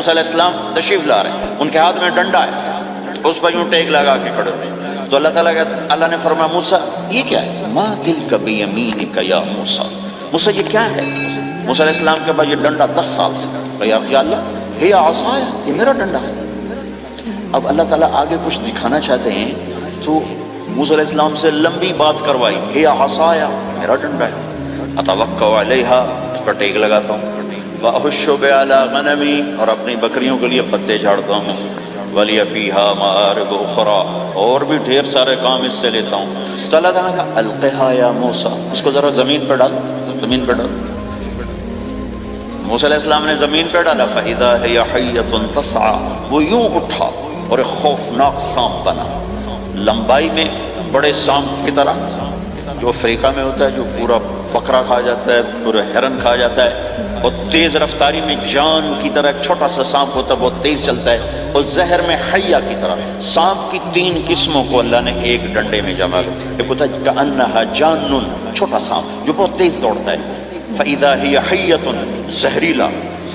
موسیٰ علیہ السلام تشریف لا رہے ہیں، ان کے ہاتھ میں ڈنڈا ہے، اس پر یوں ٹیک لگا کے کھڑے ہوئے. تو اللہ نے فرمایا موسیٰ یہ کیا ہے؟ ما تلک بیمینک یا موسیٰ، موسیٰ یہ کیا ہے؟ موسیٰ علیہ السلام کے بعد یہ ڈنڈا 10 سال سے. یا اللہ ہے عصایا، یہ میرا ڈنڈا ہے. اب اللہ تعالیٰ آگے کچھ دکھانا چاہتے ہیں تو موسیٰ علیہ السلام سے لمبی بات کروائی. ہے عصایا، میرا ڈنڈا ہے، اتوکل علیہا، اس پر ٹیک لگاتا ہوں، واحش بہا علی غنمی، اور اپنی بکریوں کے لیے پتے جھاڑتا ہوں، ولی فیہا مآرب اخری، اور بھی ڈھیر سارے کام اس سے لیتا ہوں. تو اللہ تعالیٰ نے کہا القھا یا موسیٰ، اس کو ذرا زمین پہ ڈال، زمین پہ ڈال. موسیٰ علیہ السلام نے زمین پہ ڈالا. فَإِذَا هِيَ حَيَّةٌ تَسْعَىٰ، وہ یوں اٹھا اور ایک خوفناک سانپ بنا، لمبائی میں بڑے سانپ کی طرح جو افریقہ میں ہوتا ہے، جو پورا بکرا کھا جاتا ہے، پورا ہرن کھا جاتا ہے، اور تیز رفتاری میں جان کی طرح ایک چھوٹا سا سانپ ہوتا ہے، بہت تیز چلتا ہے، اور زہر میں حیہ کی طرح. سانپ کی 3 قسموں کو اللہ نے ایک ڈنڈے میں جمع کیا. ایک ہوتا ہے کأنها جان، چھوٹا سانپ جو بہت تیز دوڑتا ہے. فَإِذَا هِيَ حَيَّةٌ، زہریلا.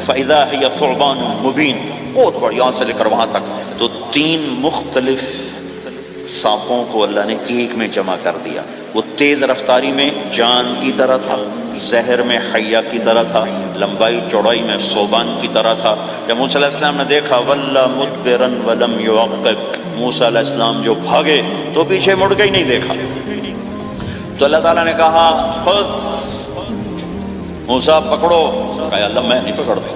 فَإِذَا هِيَ ثُعْبَانٌ مُبِينٌ، بہت بڑا، یہاں سے لے کر وہاں تک. تو 3 مختلف سانپوں کو اللہ نے ایک میں جمع کر دیا. وہ تیز رفتاری میں جان کی طرح تھا، زہر میں حیہ کی طرح تھا، لمبائی چوڑائی میں ثعبان کی طرح تھا. جب موسیٰ علیہ السلام نے دیکھا وَلَّا مُدْبِرًا وَلَمْ يُعَقِّبْ، موسیٰ علیہ السلام جو بھاگے تو پیچھے مڑ کے ہی نہیں دیکھا. تو اللہ تعالیٰ نے کہا خود موسیٰ پکڑو. کہا اللہ میں نہیں پکڑتا.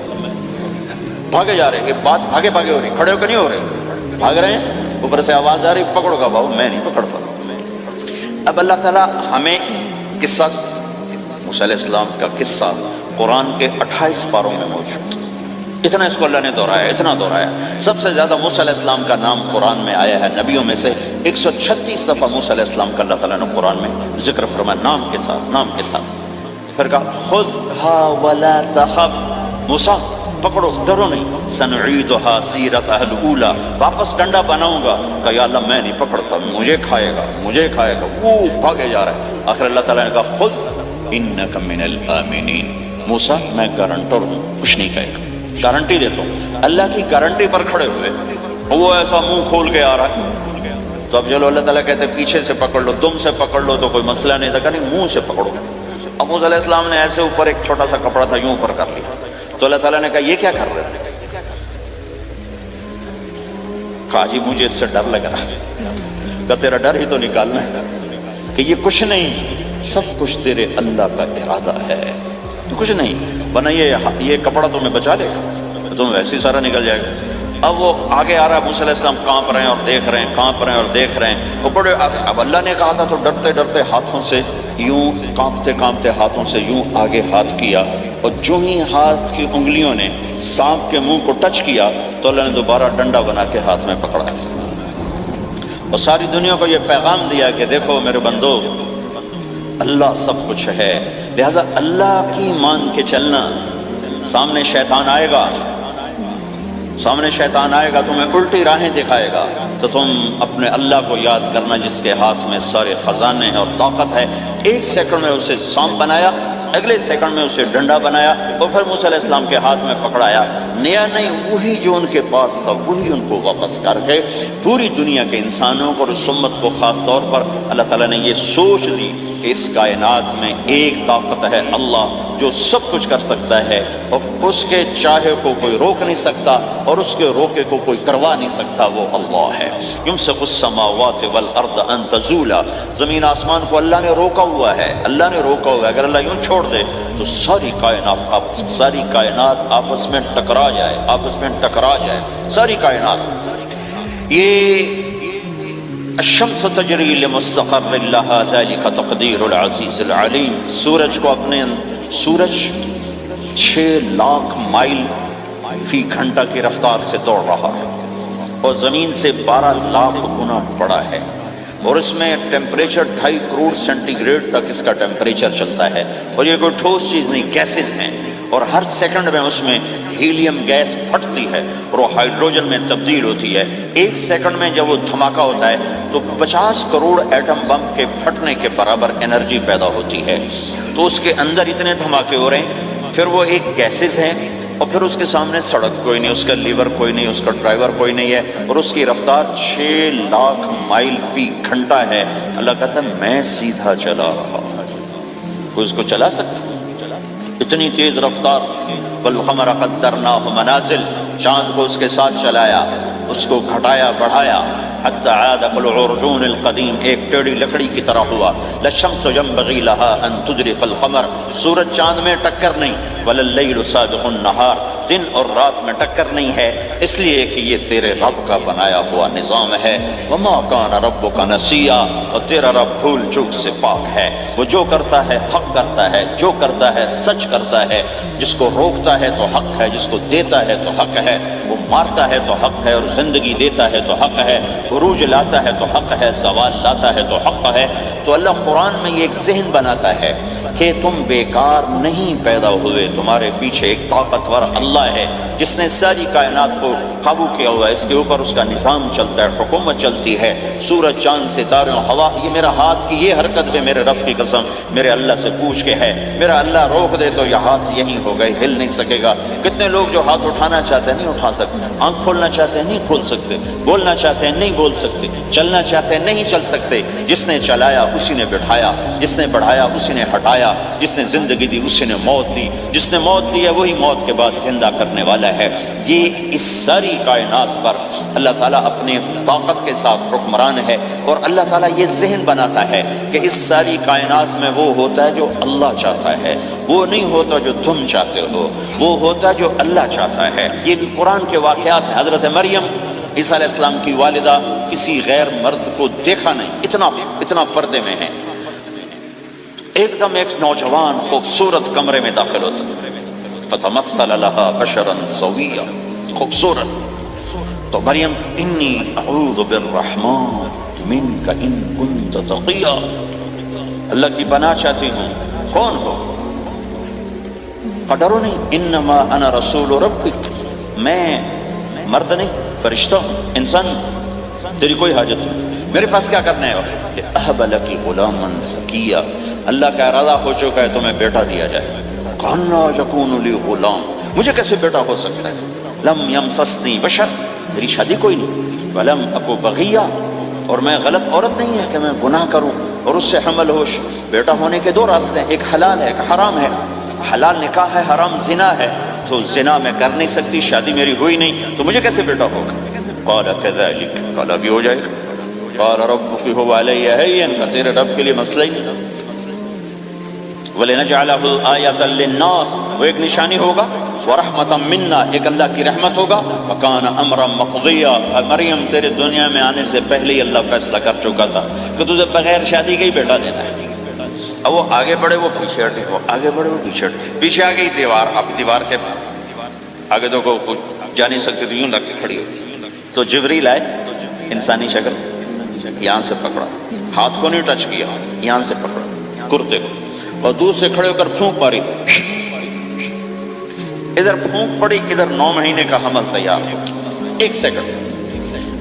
بھاگے جا رہے، یہ بات بھاگے بھاگے ہو رہی، کھڑے ہو کے نہیں ہو رہے، بھاگ رہے ہیں. اوپر سے آواز آ رہی پکڑو. کا بھاؤ میں نہیں پکڑتا. اب اللہ تعالیٰ ہمیں قصہ، موسیٰ علیہ السلام کا قصہ قرآن کے 28 پاروں میں موجود ہے. اتنا اس کو اللہ نے دہرایا، اتنا دہرایا. سب سے زیادہ موسیٰ علیہ السلام کا نام قرآن میں آیا ہے نبیوں میں سے. 136 دفعہ موسیٰ علیہ السلام کا اللہ تعالیٰ نے قرآن میں ذکر فرمایا، نام کے ساتھ، نام کے ساتھ. پھر کہا خذھا ولا تخف، موسیٰ پکڑو، ڈرو نہیں. سنعیدھا سیرتھا الاولی، واپس ڈنڈا بناؤں گا. کہا یا اللہ میں نہیں پکڑتا، مجھے کھائے گا، مجھے کھائے گا. وہ بھاگے جا رہا ہے. آخر اللہ تعالیٰ نے کہا خذ انک من الآمنین، موسیٰ میں گارنٹر ہوں، کچھ نہیں کہے گا، گارنٹی دیتا ہوں. اللہ کی گارنٹی پر کھڑے ہوئے وہ ایسا منہ کھول کے آ رہا ہے. تو اب چلو اللہ تعالیٰ کہتے پیچھے سے پکڑ لو، دم سے پکڑ لو تو کوئی مسئلہ نہیں تھا. کہ نہیں، منہ سے پکڑو. اب موسیٰ علیہ السلام نے ایسے اوپر ایک چھوٹا سا کپڑا تھا، یوں اوپر کر لیا. تو اللہ تعالیٰ نے کہا یہ کیا کر رہے ہیں؟ کہا جی مجھے اس سے ڈر لگ رہا ہے. کہ تیرا ڈر ہی تو نکالنا ہے، کہ یہ کچھ نہیں، سب کچھ تیرے اللہ کا ارادہ ہے. تو کچھ نہیں ورنہ یہ کپڑا تمہیں بچا لے گا، تمہیں ویسے ہی سارا نکل جائے گا. اب وہ آگے آ رہا ہے، موسیٰ علیہ السلام کانپ رہے ہیں اور دیکھ رہے ہیں، کانپ رہے ہیں اور دیکھ رہے ہیں. وہ بڑے آگے، اب اللہ نے کہا تھا تو ڈرتے ڈرتے ہاتھوں سے یوں، کانپتے کانپتے ہاتھوں سے یوں آگے ہاتھ کیا، اور جو ہی ہاتھ کی انگلیوں نے سانپ کے منہ کو ٹچ کیا تو اللہ نے دوبارہ ڈنڈا بنا کے ہاتھ میں پکڑا تھا. اور ساری دنیا کو یہ پیغام دیا کہ دیکھو میرے بندو، اللہ سب کچھ ہے، لہذا اللہ کی مان کے چلنا. سامنے شیطان آئے گا، سامنے شیطان آئے گا، تمہیں الٹی راہیں دکھائے گا، تو تم اپنے اللہ کو یاد کرنا جس کے ہاتھ میں سارے خزانے ہیں اور طاقت ہے. 1 سیکنڈ میں اسے سانپ بنایا، اگلے سیکنڈ میں اسے ڈنڈا بنایا، اور پھر موسیٰ علیہ السلام کے ہاتھ میں پکڑایا. نیا نہیں، وہی جو ان کے پاس تھا وہی ان کو واپس کر کے پوری دنیا کے انسانوں کو اور اس امت کو خاص طور پر اللہ تعالیٰ نے یہ سوچ دی کہ اس کائنات میں ایک طاقت ہے، اللہ، جو سب کچھ کر سکتا ہے، اور اس کے چاہے کو کوئی روک نہیں سکتا اور اس کے روکے کو کوئی کروا نہیں سکتا. وہ اللہ ہے. یمسک السماوات والارض ان تزولا، زمین آسمان کو اللہ نے روکا ہوا ہے، اللہ نے روکا ہوا ہے. اگر اللہ یوں چھوڑ دے تو ساری کائنات آپس میں ٹکرا جائے، آپس میں ٹکرا جائے ساری کائنات. یہ الشمس تجری لمستقر لها ذلك تقدیر العزیز العلیم. سورج 6 لاکھ مائل فی گھنٹہ کی رفتار سے دوڑ رہا ہے اور زمین سے 12 لاکھ گنا بڑا ہے، اور اس میں ٹیمپریچر 2.5 کروڑ سینٹی گریڈ تک اس کا ٹیمپریچر چلتا ہے. اور یہ کوئی ٹھوس چیز نہیں، گیسز ہیں، اور ہر سیکنڈ میں اس میں ہیلیم گیس پھٹتی ہے اور وہ ہائیڈروجن میں تبدیل ہوتی ہے. 1 سیکنڈ میں جب وہ دھماکہ ہوتا ہے تو 50 کروڑ ایٹم بم کے پھٹنے کے برابر انرجی پیدا ہوتی ہے. تو اس کے اندر اتنے دھماکے ہو رہے ہیں. پھر وہ ایک گیسز ہیں اور پھر اس کے سامنے سڑک کوئی نہیں، اس کا لیور کوئی نہیں، اس کا ڈرائیور کوئی نہیں ہے، اور اس کی رفتار 6 لاکھ مائل فی گھنٹہ ہے۔ اللہ کہتا ہے میں سیدھا چلا رہا، کوئی اس کو چلا سکتا؟ اتنی تیز رفتار۔ والقمر قدرناہ منازل، چاند کو اس کے ساتھ چلایا، اس کو گھٹایا بڑھایا، حتی عاد کالعرجون القدیم، ایک ٹیڑھی لکڑی کی طرح ہوا۔ للشمس ينبغي لها ان تدرك القمر، سورج چاند میں ٹکر نہیں، ولا اللیل سابق النہار، دن اور رات میں ٹکر نہیں ہے، اس لیے کہ یہ تیرے رب کا بنایا ہوا نظام ہے۔ وما کان ربک نسیا، اور تیرا رب بھول چوک سے پاک ہے، وہ جو کرتا ہے حق کرتا ہے، جو کرتا ہے سچ کرتا ہے، جس کو روکتا ہے تو حق ہے، جس کو دیتا ہے تو حق ہے، وہ مارتا ہے تو حق ہے، اور زندگی دیتا ہے تو حق ہے، عروج لاتا ہے تو حق ہے، زوال لاتا ہے تو حق ہے۔ تو اللہ قرآن میں یہ ایک ذہن بناتا ہے کہ تم بیکار نہیں پیدا ہوئے، تمہارے پیچھے ایک طاقتور اللہ ہے جس نے ساری کائنات کو قابو کیا ہوا ہے، اس کے اوپر اس کا نظام چلتا ہے، حکومت چلتی ہے، سورج چاند ستارے ہوا۔ یہ میرا ہاتھ کی یہ حرکت بھی میرے رب کی قسم میرے اللہ سے پوچھ کے ہے، میرا اللہ روک دے تو یہ ہاتھ یہیں ہو گئے، ہل نہیں سکے گا۔ کتنے لوگ جو ہاتھ اٹھانا چاہتے ہیں نہیں اٹھا سکتے، آنکھ کھولنا چاہتے ہیں نہیں کھول سکتے، بولنا چاہتے ہیں نہیں بول سکتے، چلنا چاہتے ہیں نہیں چل سکتے۔ جس نے چلایا اسی نے بٹھایا، جس نے بڑھایا اسی نے ہٹایا، جس نے زندگی دی اسی نے موت دی، جس نے موت دی ہے وہی موت کے بعد زندہ کرنے والا ہے۔ یہ اس ساری کائنات پر اللہ تعالیٰ اپنے طاقت کے ساتھ حکمران ہے، اور اللہ تعالیٰ یہ ذہن بناتا ہے کہ اس ساری کائنات میں وہ ہوتا ہے جو اللہ چاہتا ہے، وہ نہیں ہوتا جو تم چاہتے ہو، وہ ہوتا ہے جو اللہ چاہتا ہے۔ یہ قرآن کے واقعات ہیں۔ حضرت مریم عیسیٰ علیہ السلام کی والدہ کسی غیر مرد کو دیکھا نہیں، اتنا پردے میں ہے، ایک دم ایک نوجوان خوبصورت کمرے میں داخل ہوتا، فتمثل لها بشرا سویا، خوبصورت۔ تو مریم انی اعوذ بالرحمن منک ان کنت تقیا، اللہ کی پناہ چاہتی ہوں، کون ہو؟ ڈرو نہیں، انما انا رسول ربک، میں مرد نہیں فرشتہ ہوں، انسان ہوں، تیری کوئی حاجت نہیں، میرے پاس کیا کرنا ہے؟ اہب لک غلاما زکیا، اللہ کا ارادہ ہو چکا ہے تمہیں بیٹا دیا جائے۔ کانا یکون لی غلام، مجھے کیسے بیٹا ہو سکتا ہے؟ لم یمسسنی بشر، میری شادی کوئی نہیں، ولم اکو بغیہ، اور میں غلط عورت نہیں ہے کہ میں گناہ کروں اور اس سے حمل ہوش۔ بیٹا ہونے کے 2 راستے ہیں، ایک حلال ہے ایک حرام ہے۔ حلال نکاح ہے، حرام زنا ہے، تو زنا میں کر نہیں سکتی، شادی میری ہوئی نہیں، تو مجھے کیسے بیٹا ہوگا؟ قال کذلک، قال ابھی ہو جائے گا۔ قال ربک هو علی هین، کا تیرے رب کے لیے مسئلہ ہی نہیں۔ وَلِنَجْعَلَهُ آیَةً لِلنَّاسِ، وہ ایک نشانی ہوگا، وَرَحْمَةً مِنَّا، ایک اللہ کی رحمت ہوگا، وَكَانَ أَمْرًا مَقْضِيًّا، مریم تیرے دنیا میں آنے سے پہلے ہی اللہ فیصلہ کر چکا تھا کہ تجھے بغیر شادی کے ہی بیٹا دینا ہے۔ اب وہ آگے بڑھے وہ پیچھے ہٹے، وہ آگے بڑھے وہ پیچھے ہٹے، پیچھے آ گئی دیوار، اب دیوار کے آگے تو کوئی جا نہیں سکتی تھی، یوں لگ کے کھڑی ہوگی۔ تو جبریل آئے، انسانی شکل، یہاں سے پکڑا، ہاتھ کو نہیں ٹچ کیا، یہاں سے پکڑا کرتے کو، اور دور سے کھڑے ہو کر پھونک ماری، ادھر پھونک پڑی، ادھر 9 مہینے کا حمل تیار ہو۔ 1 سیکنڈ،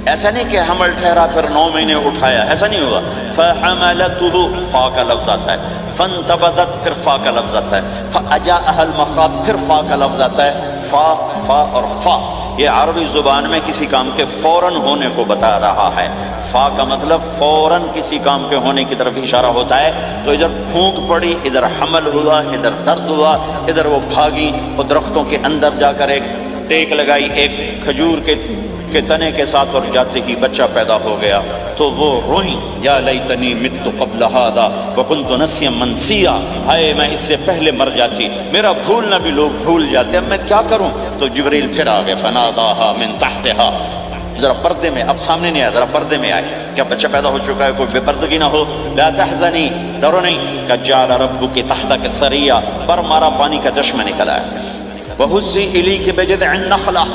ایسا نہیں کہ حمل ٹھہرا پھر 9 مہینے اٹھایا، ایسا نہیں ہوگا۔ فَحَمَلَتُهُ، فا کا لفظ آتا ہے، فَانْتَبَذَتْ، پھر فا کا لفظ آتا ہے، فَأَجَاءَهَا الْمَخَاضُ، پھر فا کا لفظ آتا ہے۔ فا اور فا یہ عربی زبان میں کسی کام کے فوراً ہونے کو بتا رہا ہے۔ فا کا مطلب فوراً کسی کام کے ہونے کی طرف اشارہ ہوتا ہے۔ تو ادھر پھونک پڑی، ادھر حمل ہوا، ادھر درد ہوا، ادھر وہ بھاگی، وہ درختوں کے اندر جا کر ایک ٹیک لگائی ایک کھجور کے تنے کے ساتھ، اور جاتے ہی بچہ پیدا ہو گیا۔ تو وہ روئیں، یا لیتنی مت قبل ھذا وکنت نسیا منسیا، ہائے میں اس سے پہلے مر جاتی، میرا بھولنا بھی لوگ بھول جاتے، اب میں کیا کروں؟ تو جبریل پھر آ گئے، فناداها من تحتها، ذرا پردے میں، اب سامنے نہیں آیا، ذرا پردے میں آئے، کیا بچہ پیدا ہو چکا ہے، کوئی بے پردگی نہ ہو۔ لا تحزنی، ڈرو نہیں، قد جعل ربک تحتک سریا، پر مارا پانی کا چشمہ نکلا ہے۔ وہزی الیک بجذع النخلہ،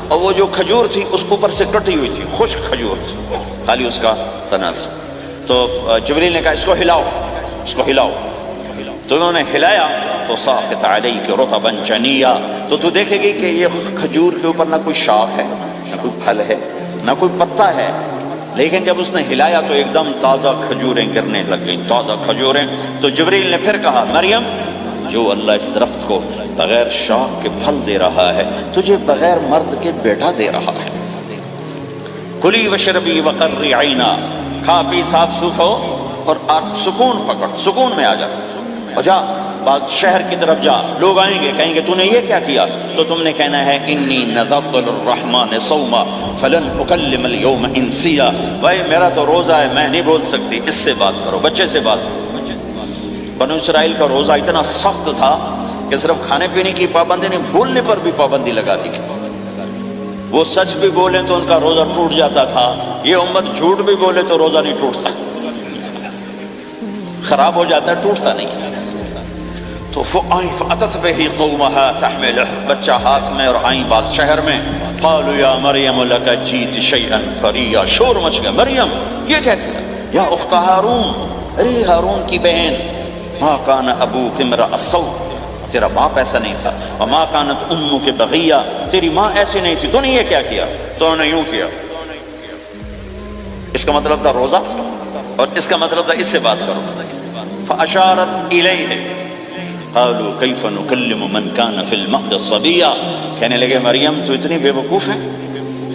اور وہ جو کھجور تھی اس اوپر سے کٹی ہوئی تھی، خشک کھجور تھی، خالی اس کا تنا تھا۔ تو جبریل نے کہا اس کو ہلاؤ، اس کو ہلاؤ، تو انہوں نے ہلایا تو ساقط علیک رطبا جنیا، تو دیکھے گی کہ یہ کھجور کے اوپر نہ کوئی شاخ ہے، نہ کوئی پھل ہے، نہ کوئی پتا ہے، لیکن جب اس نے ہلایا تو ایک دم تازہ کھجوریں گرنے لگ گئیں، تازہ کھجوریں۔ تو جبریل نے پھر کہا مریم، جو اللہ اس درخت کو بغیر شاخ کے پھل دے رہا ہے، تجھے بغیر مرد کے بیٹا دے رہا ہے۔ کلی وشربی وقرری عینا، کھا پی صاف صوف ہو اور سکون پکڑ، سکون میں آ جا، اور جا بعض شہر کی طرف جا، لوگ آئیں گے کہیں گے تو نے یہ کیا کیا، تو تم نے کہنا ہے انی نذرت للرحمن صوما فلن اکلم اليوم انسیا، بھائی میرا تو روزہ ہے، میں نہیں بول سکتی، اس سے بات کرو، بچے سے بات کرو۔ بنو اسرائیل کا روزہ اتنا سخت تھا کہ صرف کھانے پینے کی پابندی نہیں، بولنے پر بھی پابندی لگا دی گئی۔ وہ سچ بھی بولیں تو ان کا روزہ ٹوٹ جاتا تھا، یہ امت جھوٹ بھی بولے تو روزہ نہیں ٹوٹتا، خراب ہو جاتا ہے، ٹوٹتا نہیں۔ تو فأتت به قومها تحمله، بچہ ہاتھ میں اور آئیں بعض شہر میں، قالوا یا مریم لک جیت شیئا فریا، شور مچ گیا، مریم یہ کیا کیا، یا اخت ہارون، ارے ہارون کی بہن، ما کان ابوک امرأ سوء، تیرا باپ ایسا نہیں تھا، وما کانت امک بغیہ، تیری ماں ایسی نہیں تھی، تو نے یہ کیا کیا، تو نے یوں کیا۔ اس کا مطلب تھا روزہ، اور اس کا مطلب تھا اس سے بات کرو۔ فاشارت الیہ قالوا کیف نکلم من کان فی المہد صبیا، کہنے لگے مریم تو اتنی بے وقوف ہے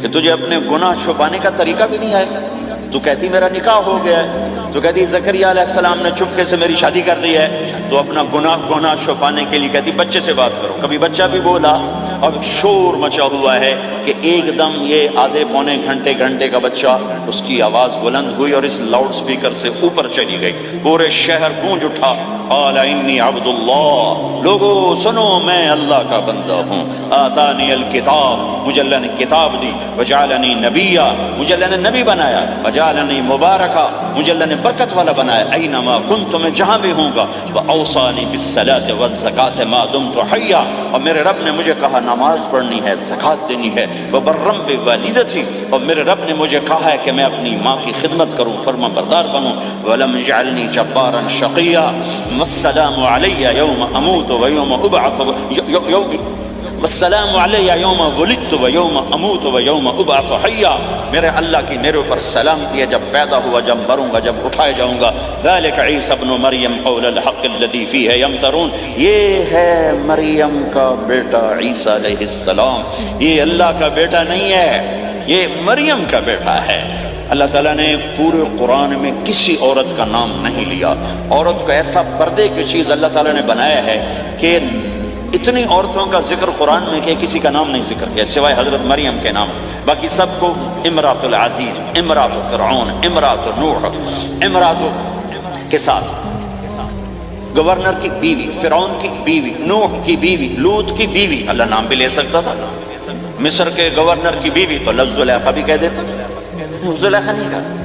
کہ تجھے اپنے گناہ چھپانے کا طریقہ بھی نہیں آئے، تو کہتی میرا نکاح ہو گیا ہے، تو کہتی زکریہ علیہ السلام نے چپکے سے میری شادی کر دی ہے، تو اپنا گناہ چھپانے کے لیے کہتی بچے سے بات کرو۔ کبھی بچہ بھی بولا، اور شور مچا ہوا ہے کہ ایک دم یہ آدھے پونے گھنٹے کا بچہ، اس کی آواز بلند ہوئی اور اس لاؤڈ سپیکر سے اوپر چلی گئی، پورے شہر گونج اٹھا، قال انی عبد اللہ، لوگو سنو میں اللہ کا بندہ ہوں، آتانی الکتاب، مجھے اللہ نے کتاب دی، وجعلنی نبیا، مجھے اللہ نے نبی بنایا، وجعلنی مبارکا، مجھے اللہ نے برکت والا بنایا، اینما کنت، میں جہاں بھی ہوں گا، واوصانی بالصلاۃ والزکاۃ ما دمت حیا، اور میرے رب نے مجھے کہا نماز پڑھنی ہے، زکات دینی ہے، وبرم بوالدتی، اور میرے رب نے مجھے کہا ہے کہ میں اپنی ماں کی خدمت کروں، فرما بردار بنوں، ولم یجعلنی جبارا شقیا، والسلام علی یوم اموت و یوم ابعث، والسلام علی یوم ولدت و یوم اموت و یوم ابعث حیا، میرے اللہ کی میرے اوپر سلامتی ہے جب پیدا ہوا، جب مروں گا، جب اٹھائے جاؤں گا۔ ذلک عیسی ابن مریم قول الحق الذی فیہ یمترون، یہ ہے مریم کا بیٹا عیسیٰ علیہ السلام، یہ اللہ کا بیٹا نہیں ہے، یہ مریم کا بیٹا ہے۔ اللہ تعالیٰ نے پورے قرآن میں کسی عورت کا نام نہیں لیا، عورت کو ایسا پردے کی چیز اللہ تعالیٰ نے بنایا ہے کہ اتنی عورتوں کا ذکر قرآن میں کہ کسی کا نام نہیں ذکر کیا سوائے حضرت مریم کے نام، باقی سب کو امرات العزیز، امرات فرعون، امرات نوح، امرات کے ساتھ، گورنر کی بیوی، فرعون کی بیوی، نوح کی بیوی، لوط کی بیوی، اللہ نام بھی لے سکتا تھا، مصر کے گورنر کی بیوی تو لفظ زلیخا بھی کہہ دیتا، زلیخا نہیں کہا،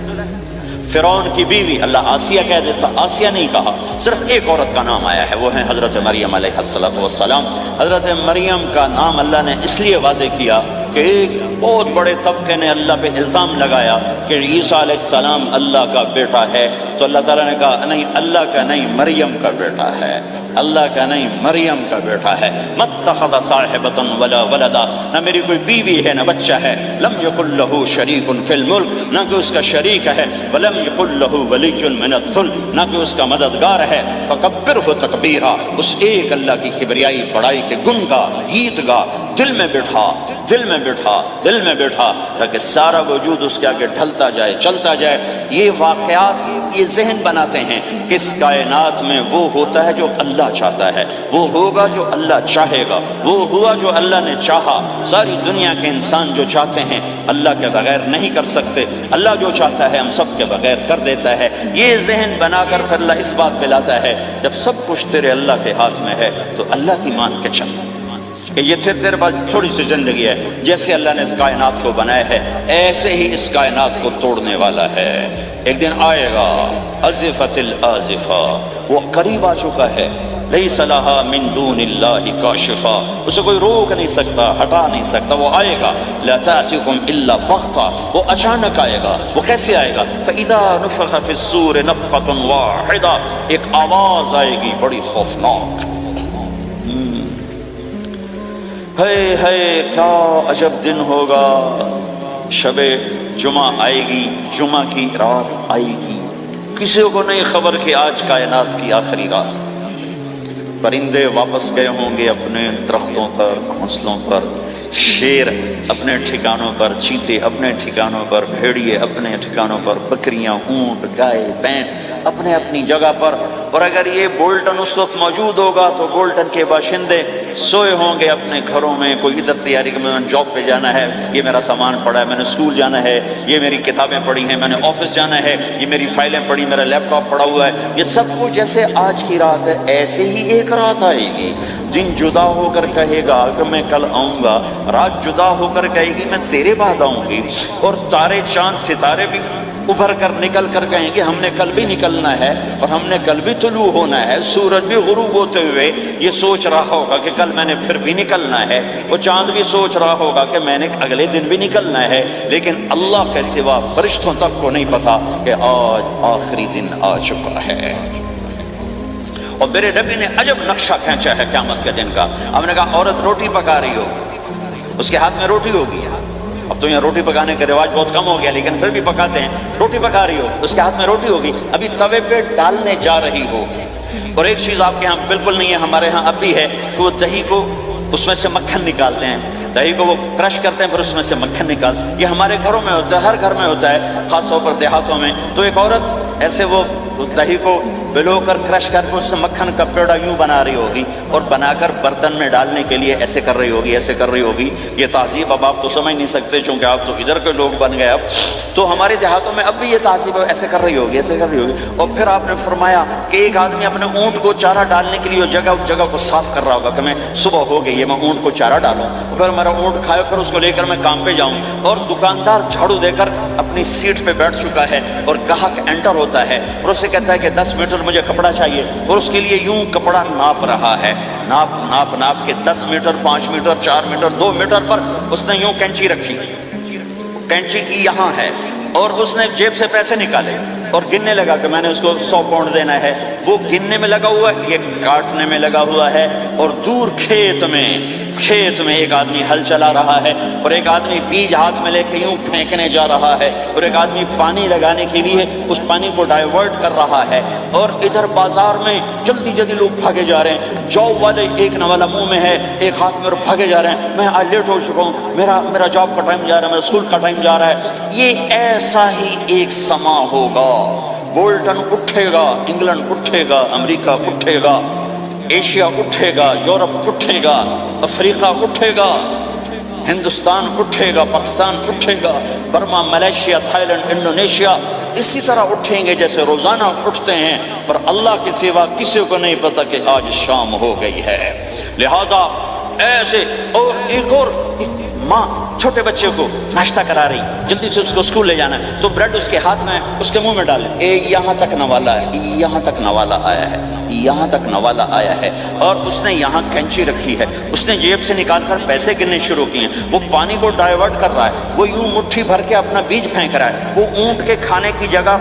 فرعون کی بیوی اللہ آسیہ کہہ دیتا، آسیہ نہیں کہا، صرف ایک عورت کا نام آیا ہے، وہ ہے حضرت مریم علیہ السلام۔ حضرت مریم کا نام اللہ نے اس لیے واضح کیا کہ ایک بہت بڑے طبقے نے اللہ پہ الزام لگایا کہ عیسیٰ علیہ السلام اللہ کا بیٹا ہے، تو اللہ تعالیٰ نے کہا نہیں، اللہ کا نہیں، مریم کا بیٹا ہے، اللہ کا نہیں، مریم کا بیٹا ہے۔ متخذ صاحبۃ ولا ولدا، نہ میری کوئی بیوی ہے نہ بچہ ہے، لم یکن لہ شریک فی الملک، نہ کہ اس کا شریک ہے، ولم یکن لہ ولی من الذل، نہ کہ اس کا مددگار ہے، فکبرہ تکبیرا، اس ایک اللہ کی کبریائی بڑائی کے گن گا، گیت گا، دل میں بٹھا، دل میں بٹھا، دل میں بٹھا، تاکہ سارا وجود اس کے آگے ڈھلتا جائے، چلتا جائے۔ یہ واقعات یہ ذہن بناتے ہیں کہ اس کائنات میں وہ ہوتا ہے جو اللہ چاہتا ہے، وہ ہوگا جو اللہ چاہے گا، وہ ہوا جو اللہ نے چاہا۔ ساری دنیا کے انسان جو چاہتے ہیں اللہ کے بغیر نہیں کر سکتے، اللہ جو چاہتا ہے ہم سب کے بغیر کر دیتا ہے۔ یہ ذہن بنا کر پھر اللہ اس بات پہ لاتا ہے جب سب کچھ تیرے اللہ کے ہاتھ میں ہے تو اللہ کی مان کے چل کہ یہ تیرے پاس تھوڑی سی زندگی ہے، جیسے اللہ نے اس کائنات کو بنایا ہے ایسے ہی اس کائنات کو توڑنے والا ہے۔ ایک دن آئے گا، ازفت الازفہ، وہ قریب آ چکا ہے، لیس لہا من دون اللہ کاشفہ، اسے کوئی روک نہیں سکتا، ہٹا نہیں سکتا، وہ آئے گا۔ لا تأتیکم الا بغتہ، وہ اچانک آئے گا۔ وہ کیسے آئے گا؟ فإذا نفخ فی الصور نفخۃ واحدہ، ایک آواز آئے گی بڑی خوفناک۔ ہے کیا عجب دن ہوگا، شب جمعہ آئے گی، جمعہ کی رات آئے گی، کسی کو نہیں خبر کہ آج کائنات کی آخری رات، پرندے واپس گئے ہوں گے اپنے درختوں پر، گھونسلوں پر، شیر اپنے ٹھکانوں پر، چیتے اپنے ٹھکانوں پر، بھیڑیے اپنے ٹھکانوں پر، بکریاں، اونٹ، گائے، بھینس اپنے اپنی جگہ پر۔ اور اگر یہ بولٹن اس وقت موجود ہوگا تو بولٹن کے باشندے سوئے ہوں گے اپنے گھروں میں، کوئی ادھر تیاری کہ میں نے جاب پہ جانا ہے، یہ میرا سامان پڑا ہے، میں نے اسکول جانا ہے، یہ میری کتابیں پڑھی ہیں، میں نے آفس جانا ہے، یہ میری فائلیں پڑھی، میرا لیپ ٹاپ پڑا ہوا ہے۔ یہ سب کچھ جیسے آج کی رات ہے ایسے ہی ایک رات آئے گی۔ دن جدا ہو کر کہے گا کہ میں کل آؤں گا، رات جدا ہو کر کہے گی میں تیرے بعد آؤں گی، اور تارے چاند ستارے بھی ابھر کر نکل کر کہیں گے ہم نے کل بھی نکلنا ہے اور ہم نے کل بھی طلوع ہونا ہے۔ سورج بھی غروب ہوتے ہوئے یہ سوچ رہا ہوگا کہ کل میں نے پھر بھی نکلنا ہے، وہ چاند بھی سوچ رہا ہوگا کہ میں نے اگلے دن بھی نکلنا ہے، لیکن اللہ کے سوا فرشتوں تک کو نہیں پتا کہ آج آخری دن آ چکا ہے۔ اور میرے نبی نے عجب نقشہ کھینچا ہے قیامت کے دن کا۔ ہم نے کہا عورت روٹی پکا رہی ہو، اس کے ہاتھ میں روٹی ہوگی، اب تو یہاں روٹی پکانے کا رواج بہت کم ہو گیا لیکن پھر بھی پکاتے ہیں، روٹی پکا رہی ہو، اس کے ہاتھ میں روٹی ہوگی، ابھی توے پہ ڈالنے جا رہی ہو۔ اور ایک چیز آپ کے ہاں بالکل نہیں ہے، ہمارے ہاں اب بھی ہے کہ وہ دہی کو اس میں سے مکھن نکالتے ہیں، دہی کو وہ کرش کرتے ہیں پھر اس میں سے مکھن نکال، یہ ہمارے گھروں میں ہوتا ہے، ہر گھر میں ہوتا ہے، خاص طور پر دیہاتوں میں۔ تو ایک عورت ایسے وہ دہی کو بلو کر کرش کر کے اس سے مکھن کا پیڑا یوں بنا رہی ہوگی اور بنا کر برتن میں ڈالنے کے لیے ایسے کر رہی ہوگی، ایسے کر رہی ہوگی۔ یہ تہذیب اب آپ تو سمجھ نہیں سکتے چونکہ آپ تو ادھر کے لوگ بن گئے اب، تو ہمارے دیہاتوں میں اب بھی یہ تہذیب ایسے کر رہی ہوگی، ایسے کر رہی ہوگی۔ اور پھر آپ نے فرمایا کہ ایک آدمی اپنے اونٹ کو چارہ ڈالنے کے لیے اس جگہ کو صاف کر رہا ہوگا کہ میں صبح ہو گئی ہے میں اونٹ کو چارہ ڈالوں، پھر میرا اونٹ کھائے پھر اس کو لے کر میں کام پہ جاؤں، اور دکاندار جھاڑو دے کر اپنی سیٹ پہ بیٹھ چکا ہے اور گاہک انٹر ہوتا ہے اور اسے کہتا ہے کہ 10 میٹر مجھے کپڑا چاہیے، اور اس کے لیے یوں کپڑا ناپ رہا ہے، ناپ کے 10 میٹر، 5 میٹر، 4 میٹر، 2 میٹر پر اس نے یوں کینچی رکھی، کینچی یہاں ہے، اور اس نے جیب سے پیسے نکالے اور گننے لگا کہ میں نے اس کو 100 پاؤنڈ دینا ہے، وہ گننے میں لگا ہوا ہے، یہ کاٹنے میں لگا ہوا ہے، اور دور کھیت میں ایک آدمی ہل چلا رہا ہے، اور ایک آدمی بیج ہاتھ میں لے کے یوں پھینکنے جا رہا ہے، اور ایک آدمی پانی لگانے کے لیے اس پانی کو ڈائیورٹ کر رہا ہے، اور ادھر بازار میں جلدی لوگ بھاگے جا رہے ہیں، جاب والے ایک نوالا منہ میں ہے، ایک ہاتھ میں، اور بھاگے جا رہے ہیں، میں آج لیٹ ہو چکا ہوں، میرا جاب کا ٹائم جا رہا ہے، میرا اسکول کا ٹائم جا رہا ہے۔ یہ ایسا ہی ایک سما ہوگا، بولٹن اٹھے گا، انگلینڈ اٹھے گا، امریکہ اٹھے گا، ایشیا اٹھے گا، یورپ اٹھے گا، افریقہ اٹھے گا، ہندوستان اٹھے گا، پاکستان اٹھے گا، Burma, Malaysia, Thailand, Indonesia اسی طرح اٹھیں گے جیسے روزانہ اٹھتے ہیں، پر اللہ کے سوا کسی کو نہیں پتا کہ آج شام ہو گئی ہے۔ لہذا ایسے، اور ایک اور ماں چھوٹے بچے کو ناشتہ کرا رہی، جلدی سے اس کو اسکول لے جانا ہے، تو بریڈ اس کے ہاتھ میں اس کے منہ میں ڈالے، یہاں تک نوالا ہے، یہاں تک نوالا آیا ہے، یہاں تک نوالا آیا ہے، اور اس نے یہاں کینچی رکھی ہے، اس نے جیب سے نکال کر پیسے گننے شروع کیے ہیں، وہ پانی کو ڈائیورٹ کر رہا ہے، وہ یوں مٹھی بھر کے اپنا بیج پھینک رہا ہے، وہ اونٹ کے کھانے کی جگہ،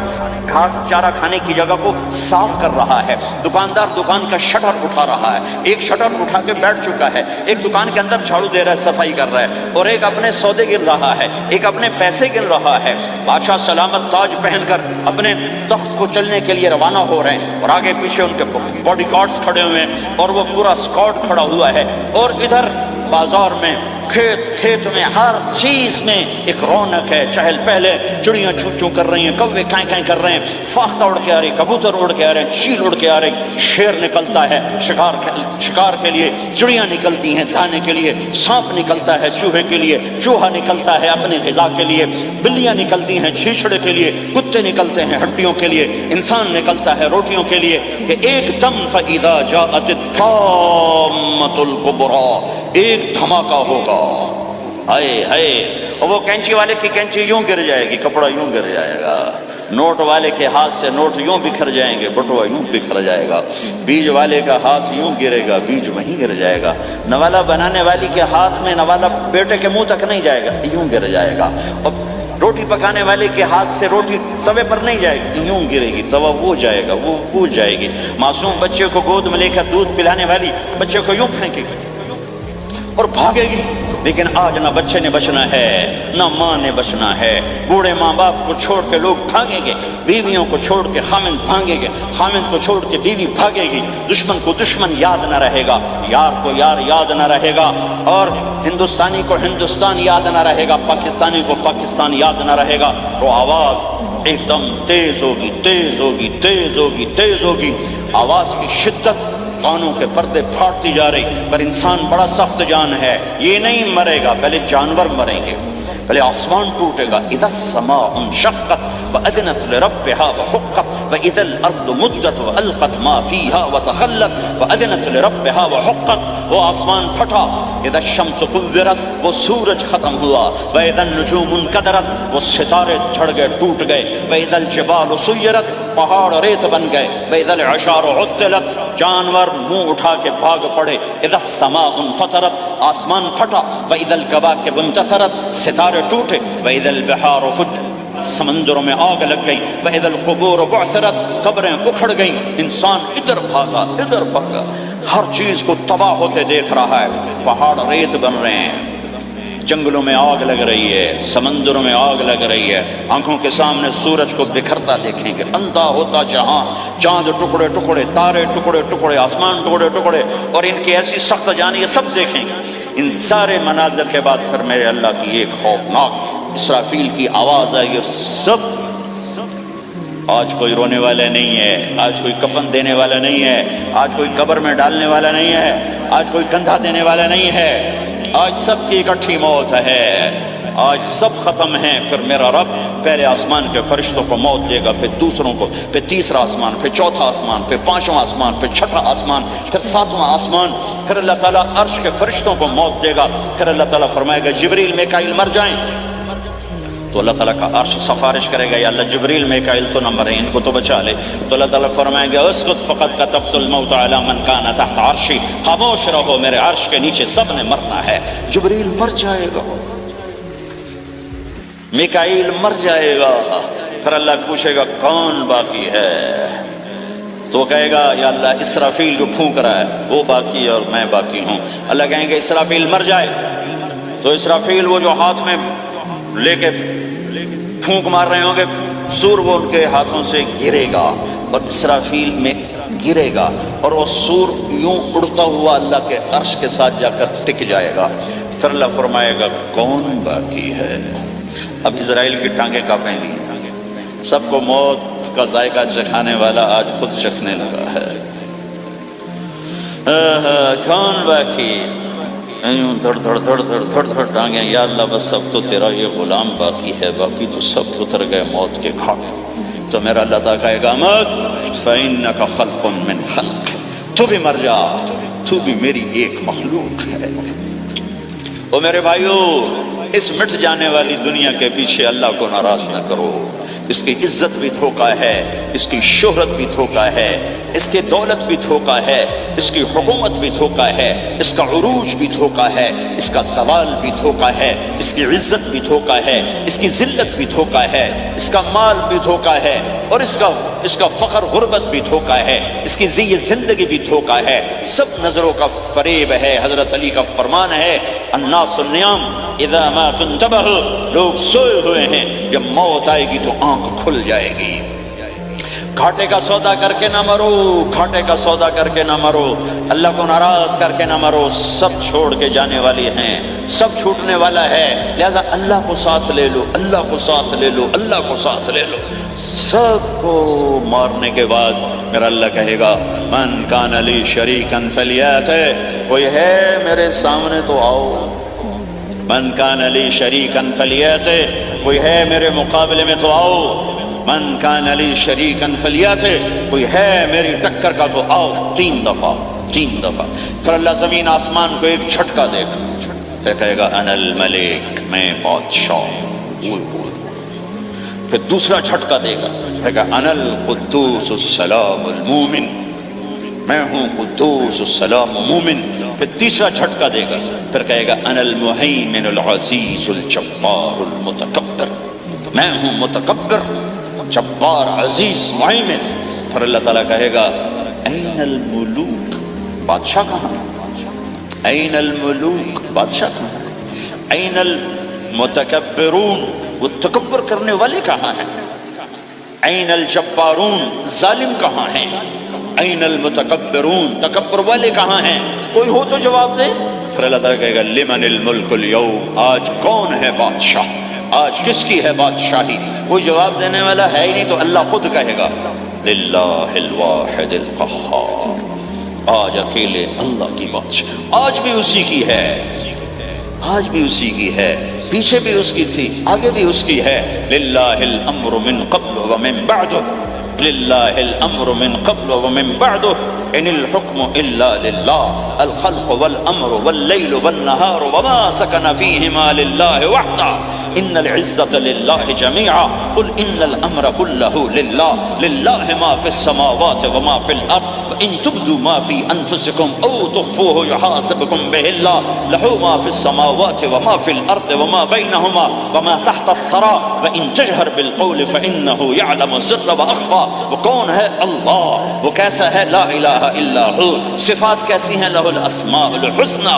گھاس چارہ کھانے کی جگہ کو صاف کر رہا ہے، دکاندار دکان کا شٹر اٹھا رہا ہے، ایک شٹر اٹھا کے بیٹھ چکا ہے، ایک دکان کے اندر جھاڑو دے رہا ہے، صفائی کر رہا ہے، اور ایک اپنے سودے گن رہا ہے، ایک اپنے پیسے گن رہا ہے۔ بادشاہ سلامت تاج پہن کر اپنے تخت کو چلنے کے لیے روانہ ہو رہے ہیں، اور آگے پیچھے ان کے باڈی گارڈز کھڑے ہوئے ہیں، اور وہ پورا اسکواڈ کھڑا ہوا ہے، اور ادھر بازار میں، کھیت میں، ہر چیز میں ایک رونق ہے، چہل پہلے، چڑیاں چوں چوں کر رہی ہیں، کوے کائیں کائیں کر رہے ہیں، فاختہ اڑ کے آ رہی، کبوتر اڑ کے آ رہے ہیں، چیل اڑ کے آ رہی، شیر نکلتا ہے شکار کے لیے، چڑیاں نکلتی ہیں دھانے کے لیے، سانپ نکلتا ہے چوہے کے لیے، چوہا نکلتا ہے اپنی غذا کے لیے، بلیاں نکلتی ہیں چھیچڑے کے لیے، کتے نکلتے ہیں ہڈیوں کے لیے، انسان نکلتا ہے روٹیوں کے لیے، کہ ایک دم فَإِذَا جَاءَتِ الطَّامَّةُ الْكُبْرَىٰ، ایک دھماکہ ہوگا، ہائے ہائے، اور وہ کینچی والے کی کینچی یوں گر جائے گی، کپڑا یوں گر جائے گا، نوٹ والے کے ہاتھ سے نوٹ یوں بکھر جائیں گے، بٹوا یوں بکھر جائے گا، بیج والے کا ہاتھ یوں گرے گا، بیج وہیں گر جائے گا، نوالا بنانے والی کے ہاتھ میں نوالا بیٹے کے منہ تک نہیں جائے گا، یوں گر جائے گا، اور روٹی پکانے والے کے ہاتھ سے روٹی توے پر نہیں جائے گی، یوں گرے گی، توا وہ جائے گا، وہ بوجھ جائے گی، معصوم بچے کو گود میں لے کر دودھ پلانے والی بچے کو یوں پھینکے گی، اور بھاگے گی، لیکن آج نہ بچے نے بچنا ہے نہ ماں نے بچنا ہے۔ بوڑھے ماں باپ کو چھوڑ کے لوگ بھاگیں گے، بیویوں کو چھوڑ کے خامند بھاگیں گے، خامند کو چھوڑ کے بیوی بھاگے گی، دشمن کو دشمن یاد نہ رہے گا، یار کو یار یاد نہ رہے گا، اور ہندوستانی کو ہندوستان یاد نہ رہے گا، پاکستانی کو پاکستان یاد نہ رہے گا۔ تو آواز ایک دم تیز ہوگی، تیز ہوگی، تیز ہوگی، تیز ہوگی، آواز کی شدت کانوں کے پردے پھاڑتی جا رہی۔ پر انسان بڑا سخت جان ہے، یہ نہیں مرے گا، پہلے جانور مریں گے، پہلے آسمان ٹوٹے گا۔ اذا السماء انشقت وأذنت لربها وحقت وإذا الأرض مدت وألقت ما فيها وتخلت وأذنت لربها وحقت، وہ آسمان پھٹا۔ اذا الشمس كورت، وہ سورج ختم ہوا۔ وإذا النجوم انكدرت، وہ ستارے جھڑ گئے، ٹوٹ گئے۔ وإذا الجبال سيرت، پہاڑ ریت بن گئے۔ وإذا العشار عطلت، جانور منہ اٹھا کے بھاگ پڑے۔ اذا السماء انفطرت، آسمان پھٹا۔ وإذا الكواكب انتثرت، ستارے ٹوٹے۔ وإذا البحار فجرت، سمندروں میں آگ لگ گئی۔ وإذا القبور بعثرت، قبریں اکھڑ گئیں۔ انسان ادھر بھاگا ادھر بھاگا، ہر چیز کو تباہ ہوتے دیکھ رہا ہے۔ پہاڑ ریت بن رہے ہیں، جنگلوں میں آگ لگ رہی ہے، سمندروں میں آگ لگ رہی ہے۔ آنکھوں کے سامنے سورج کو بکھرتا دیکھیں گے، اندھا ہوتا جہاں، چاند ٹکڑے ٹکڑے، تارے ٹکڑے ٹکڑے، آسمان ٹکڑے ٹکڑے، اور ان کی ایسی سخت جانی، یہ سب دیکھیں گے۔ ان سارے مناظر کے بعد پھر میرے اللہ کی ایک خوفناک اسرافیل کی آواز آئی، اور سب، آج کوئی رونے والا نہیں ہے، آج کوئی کفن دینے والا نہیں ہے، آج کوئی قبر میں ڈالنے والا نہیں ہے، آج کوئی کندھا دینے والا نہیں ہے، آج سب کی اکٹھی موت ہے، آج سب ختم ہیں۔ پھر میرا رب پہلے آسمان کے فرشتوں کو موت دے گا، پھر دوسروں کو، پھر تیسرا آسمان، پھر چوتھا آسمان، پھر پانچواں آسمان، پھر چھٹا آسمان، پھر ساتواں آسمان، پھر اللہ تعالیٰ عرش کے فرشتوں کو موت دے گا۔ پھر اللہ تعالیٰ فرمائے گا جبریل میکائیل مر جائیں، تو اللہ تعالیٰ کا عرش سفارش کرے گا، یا اللہ جبریل میکائیل تو نہ مرے، ان کو تو بچا لے۔ تو اللہ تعالیٰ فرمائیں گے اسکت فقط کتبت الموت علی من کان تحت عرشی، خاموش رہو، میرے عرش کے نیچے سب نے مرنا ہے۔ جبریل مر جائے گا، میکائیل مر جائے گا، پھر اللہ پوچھے گا کون باقی ہے، تو کہے گا یا اللہ اسرافیل جو پھونک رہا ہے وہ باقی ہے اور میں باقی ہوں۔ اللہ کہیں گے اسرافیل مر جائے، تو اسرافیل وہ جو ہاتھ میں لے کے پھونک مار رہے ہوں گے، سور وہ ان کے ہاتھوں سے گرے گا اور اسرافیل میں گرے گا، اور وہ سور یوں اڑتا ہوا اللہ کے عرش کے ساتھ جا کر ٹک جائے گا۔ پھر اللہ فرمائے گا کون باقی ہے؟ اب اسرائیل کی ٹانگیں کانپیں گی، سب کو موت کا ذائقہ چکھانے والا آج خود چکھنے لگا ہے۔ کون باقی؟ یوں دھڑ دھڑ دھڑ دھڑ دھڑ دھڑ ٹانگیں، یا اللہ بس اب تو تیرا یہ غلام باقی ہے، باقی تو سب اتر گئے موت کے گھاٹ۔ تو میرا اللہ تعالیٰ کہے گا مت فإنک خلق من خلق، تو بھی مر جا، تو بھی میری ایک مخلوق ہے۔ او میرے بھائیو، اس مٹ جانے والی دنیا کے پیچھے اللہ کو ناراض نہ کرو، اس کی عزت بھی دھوکہ ہے، اس کی شہرت بھی دھوکہ ہے، اس کی دولت بھی دھوکہ ہے، اس کی حکومت بھی دھوکہ ہے، اس کا عروج بھی دھوکہ ہے، اس کا زوال بھی دھوکہ ہے، اس کی عزت بھی دھوکہ ہے، اس کی ذلت بھی دھوکہ ہے، اس کا مال بھی دھوکہ ہے، اور اس کا فخر غربت بھی دھوکہ ہے، اس کی زی زندگی بھی دھوکہ ہے، سب نظروں کا فریب ہے۔ حضرت علی کا فرمان ہے الناس النیام اذا ما تنتبہ، لوگ سوئے ہوئے ہیں، جب موت آئے گی تو آنکھ کھل جائے گی۔ گھاٹے کا سودا کر کے نہ مرو، گھاٹے کا سودا کر کے نہ مرو، اللہ کو ناراض کر کے نہ مرو، سب چھوڑ کے جانے والی ہیں، سب چھوٹنے والا ہے، لہذا اللہ کو ساتھ لے لو، اللہ کو ساتھ لے لو، اللہ کو ساتھ لے لو۔ سب کو مارنے کے بعد میرا اللہ کہے گا من کان لی شریکا فلیات، کوئی ہے میرے سامنے تو آؤ، من کان لی شریکا فلیات، کوئی ہے میرے مقابلے میں تو آؤ، من کان لی شریکا فلیات، کوئی ہے میری ٹکر کا تو آؤ۔ تین دفعہ پھر اللہ زمین آسمان کو ایک جھٹکا دے گا، پھر کہے گا انا الملک، میں بادشاہ ہوں۔ پھر دوسرا جھٹکا دے گا، کہے گا انا القدوس السلام المومن، میں ہوں قدوس السلام مومن۔ پھر تیسرا جھٹکا دے گا، پھر کہے گا انا المہیمن العزیز الجبار المتکبر، میں ہوں متکبر، جبار، عزیز، مہیمن۔ پھر اللہ تعالیٰ کہے گا این الملوک، بادشاہ کہاں؟ این الملوک، بادشاہ کہاں ہے؟ این المتکبرون، وہ تکبر کرنے والے کہاں ہیں؟ این الجبارون، ظالم کہاں ہیں؟ این المتکبرون، تکبر والے کہاں ہیں؟ کوئی ہو تو جواب دے۔ پھر اللہ تعالیٰ کہے گا لمن الملک اليوم، آج کون ہے بادشاہ، آج کس کی ہے بادشاہی؟ کوئی جواب دینے والا ہے ہی نہیں، تو اللہ خود کہے گا للہ الواحد القہار، آج اکیلے اللہ کی بادشاہ، آج بھی اسی کی ہے، آج بھی اسی کی ہے، پیچھے بھی اس کی تھی، آگے بھی اس کی ہے۔ للہ الامر من قبل ومن بعد، للہ الامر من قبل ومن بعد، ان الحکم الا للہ، الخلق والامر واللیل والنہار وما سکن فیہما للہ وحدہ، ان العزة للہ جميعا، قل ان الامر كله للہ، للہ ما فی السماوات وما فی الارض، ان تبدوا ما في انفسكم او تخفوه يحاسبكم به الله، له ما في السماوات وما في الارض وما بينهما وما تحت الثرى، وان تجهر بالقول فانه يعلم السر واخفى۔ وہ کون ہے؟ اللہ۔ وہ کیسا ہے؟ لا الہ الا ہو۔ صفات کیسی ہیں؟ له الاسماء الحسنى۔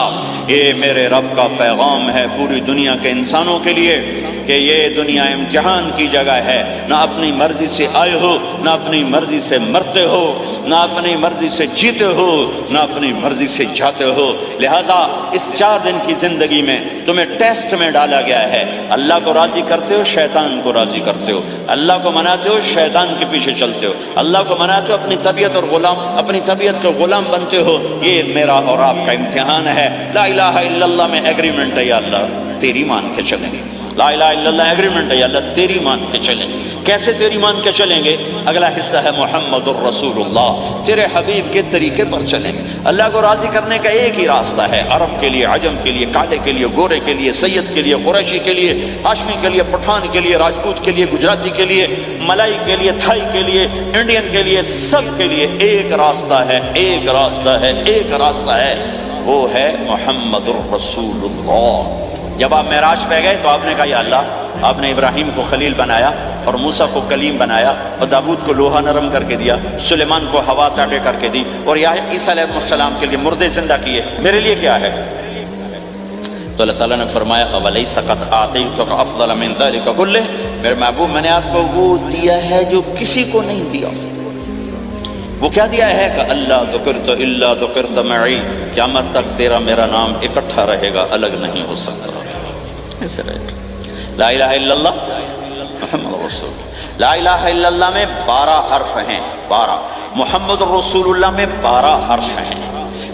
یہ میرے رب کا پیغام ہے پوری دنیا کے انسانوں کے لیے کہ یہ دنیا امتحان کی جگہ ہے، نہ اپنی مرضی سے آئے ہو، نہ اپنی مرضی سے مرتے ہو، نہ اپنی مرضی سے جیتے ہو، نہ اپنی مرضی سے جاتے ہو۔ لہٰذا اس 4 دن کی زندگی میں تمہیں ٹیسٹ میں ڈالا گیا ہے۔ اللہ کو راضی کرتے ہو، شیطان کو راضی کرتے ہو، اللہ کو مناتے ہو، شیطان کے پیچھے چلتے ہو، اللہ کو مناتے ہو، اپنی طبیعت اور غلام، اپنی طبیعت کے غلام بنتے ہو۔ یہ میرا اور آپ کا امتحان ہے۔ لا الہ الا اللہ میں ایگریمنٹ ہے، یا اللہ تیری مان کے چلیں گے۔ لا الہ الا اللہ ایگریمنٹ ہے، یا اللہ تیری مان کے چلیں گے۔ کیسے تیری مان کے چلیں گے؟ اگلا حصہ ہے محمد الرسول اللہ، تیرے حبیب کے طریقے پر چلیں گے۔ اللہ کو راضی کرنے کا ایک ہی راستہ ہے، عرب کے لیے، عجم کے لیے، کالے کے لیے، گورے کے لیے، سید کے لیے، قریشی کے لیے، ہاشمی کے لیے، پٹھان کے لیے، راجپوت کے لیے، گجراتی کے لیے، ملائی کے لیے، تھائی کے لیے، انڈین کے لیے، سب کے لیے ایک راستہ ہے، ایک راستہ ہے، ایک راستہ ہے، وہ ہے محمد الرسول اللہ۔ جب آپ معراج پہ گئے تو آپ نے کہا یا اللہ، آپ نے ابراہیم کو خلیل بنایا اور موسیٰ کو کلیم بنایا اور داؤد کو لوہا نرم کر کے دیا، سلیمان کو ہوا چاٹے کر کے دی، اور یا عیسیٰ علیہ السلام کے لیے مردے زندہ کیے، میرے لیے کیا ہے؟ تو اللہ تعالیٰ نے فرمایا اَوَلَيْسَ قَدْ أَعْطَيْتُكَ أَفْضَلَ مِنْ ذَلِكَ كُلِّهِ، میرے محبوب میں نے آپ کو وہ دیا ہے جو کسی کو نہیں دیا۔ وہ کیا دیا ہے کہ اللہ ذکرت الا ذکرت معی، قیامت تک تیرا میرا نام اکٹھا رہے گا، الگ نہیں ہو سکتا، ایسے رہے گا۔ لا الہ الا اللہ محمد رسول اللہ۔ لا الہ الا اللہ میں 12 حرف ہیں، 12۔ محمد رسول اللہ میں 12 حرف ہیں۔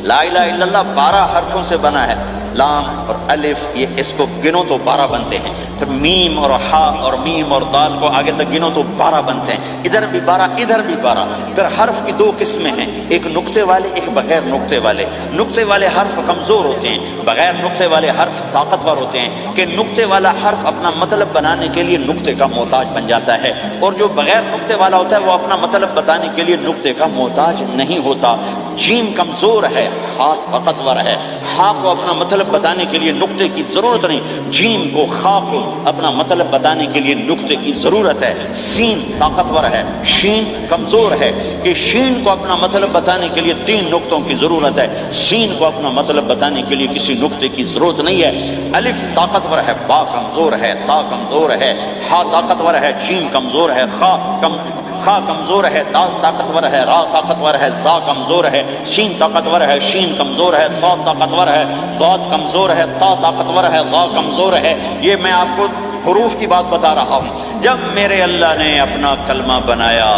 لا الہ الا اللہ 12 حرفوں سے بنا ہے، لام اور الف، یہ اس کو گنو تو 12 بنتے ہیں، پھر میم اور ہا اور میم اور دال کو آگے تک گنو تو 12 بنتے ہیں، ادھر بھی 12 ادھر بھی 12۔ پھر حرف کی 2 قسمیں ہیں، ایک نقطے والے، ایک بغیر نقطے والے۔ نقطے والے حرف کمزور ہوتے ہیں، بغیر نقطے والے حرف طاقتور ہوتے ہیں، کہ نقطے والا حرف اپنا مطلب بنانے کے لیے نقطے کا محتاج بن جاتا ہے، اور جو بغیر نقطے والا ہوتا ہے وہ اپنا مطلب بتانے کے لیے نقطے کا محتاج نہیں ہوتا۔ جیم کمزور ہے، ہا طاقتور ہے، ہا کو اپنا مطلب بتانے کے لیے نقطے کی ضرورت نہیں، جیم کو، خا کو اپنا مطلب بتانے کے لیے نقطے کی ضرورت ہے۔ سین طاقتور ہے، شین کمزور ہے، کہ شین کو اپنا مطلب بتانے کے لیے 3 نقطوں کی ضرورت ہے، سین کو اپنا مطلب بتانے کے لیے کسی نقطے کی ضرورت نہیں ہے۔ الف طاقتور ہے، با کمزور ہے، تا کمزور ہے، ہا طاقتور ہے، جیم کمزور ہے، خا کمزور ہے، دال طاقتور ہے، را طاقتور ہے، زا کمزور ہے، شین طاقتور ہے، شین کمزور ہے، صاد طاقتور ہے، ضاد کمزور ہے، تا طاقتور ہے، ضا کمزور ہے۔ یہ میں آپ کو حروف کی بات بتا رہا ہوں۔ جب میرے اللہ نے اپنا کلمہ بنایا،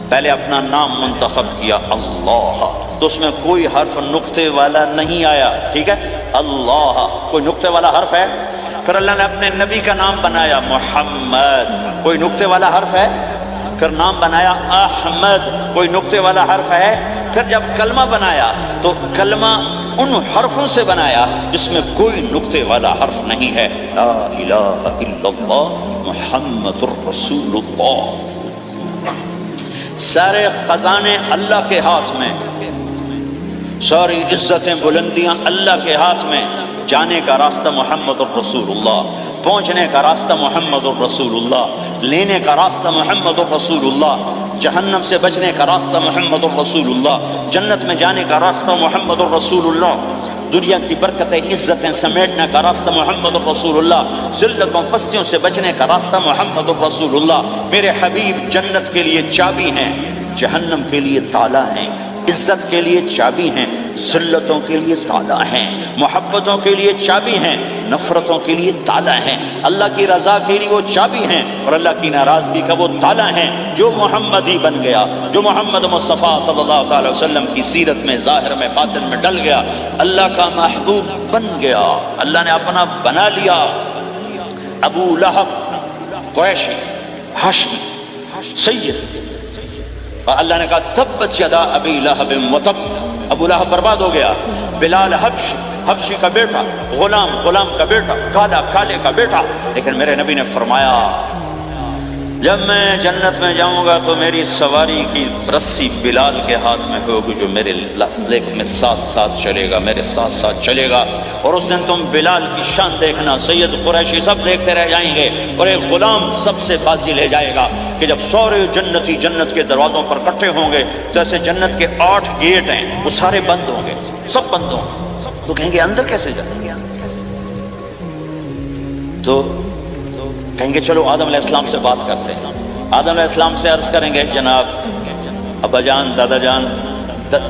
پہلے اپنا نام منتخب کیا اللہ، تو اس میں کوئی حرف نقطے والا نہیں آیا، ٹھیک ہے؟ اللہ کوئی نقطے والا حرف ہے؟ پھر اللہ نے اپنے نبی کا نام بنایا محمد، کوئی نقطے والا حرف ہے؟ پھر نام بنایا احمد، کوئی نقطے والا حرف ہے؟ پھر جب کلمہ بنایا تو کلمہ ان حرفوں سے بنایا جس میں کوئی نقطے والا حرف نہیں ہے۔ لا الہ الا اللہ محمد الرسول اللہ۔ سارے خزانے اللہ کے ہاتھ میں، ساری عزتیں بلندیاں اللہ کے ہاتھ میں، جانے کا راستہ محمد الرسول اللہ، پہنچنے کا راستہ محمد الرسول اللہ، لینے کا راستہ محمد الرسول اللہ، جہنم سے بچنے کا راستہ محمد الرسول اللہ، جنت میں جانے کا راستہ محمد الرسول اللہ۔ دنیا کی برکتیں عزتیں سمیٹنے کا راستہ محمد الرسول اللہ، ذلتوں پستیوں سے بچنے کا راستہ محمد الرسول اللہ۔ میرے حبیب جنت کے لیے چابی ہیں، جہنم کے لیے تالا ہیں، عزت کے لیے چابی ہیں، ذلتوں کے لیے تالا ہیں، محبتوں کے لیے چابی ہیں، نفرتوں کے لیے تالا ہیں، اللہ کی رضا کے لیے وہ چابی ہیں، اور اللہ کی ناراضگی کا وہ تالا ہیں۔ جو محمدی بن گیا، جو محمد مصطفیٰ صلی اللہ علیہ وسلم کی سیرت میں، ظاہر میں، باطن میں ڈل گیا، اللہ کا محبوب بن گیا، اللہ نے اپنا بنا لیا۔ ابو لہب قریشی ہاشمی سید، اور اللہ نے کہا تبت یدا ابی لہب وتب، ابو لہب برباد ہو گیا۔ بلال حبشی کا بیٹا، غلام کا بیٹا، کالے کا بیٹا، لیکن میرے نبی نے فرمایا جب میں جنت میں جاؤں گا تو میری سواری کی رسی بلال کے ہاتھ میں ہوگی، جو میرے لیک میں ساتھ چلے گا، میرے ساتھ چلے گا۔ اور اس دن تم بلال کی شان دیکھنا، سید قریشی سب دیکھتے رہ جائیں گے، اور ایک غلام سب سے بازی لے جائے گا کہ جب سارے جنتی جنت کے دروازوں پر اکٹھے ہوں گے تو ایسے جنت کے 8 گیٹ ہیں، وہ سارے بند ہوں گے، سب بند ہوں گے، تو کہیں گے اندر کیسے جائیں گے؟ تو کہیں گے چلو آدم علیہ السلام سے بات کرتے ہیں، آدم علیہ السلام سے عرض کریں گے جناب ابا جان، دادا جان،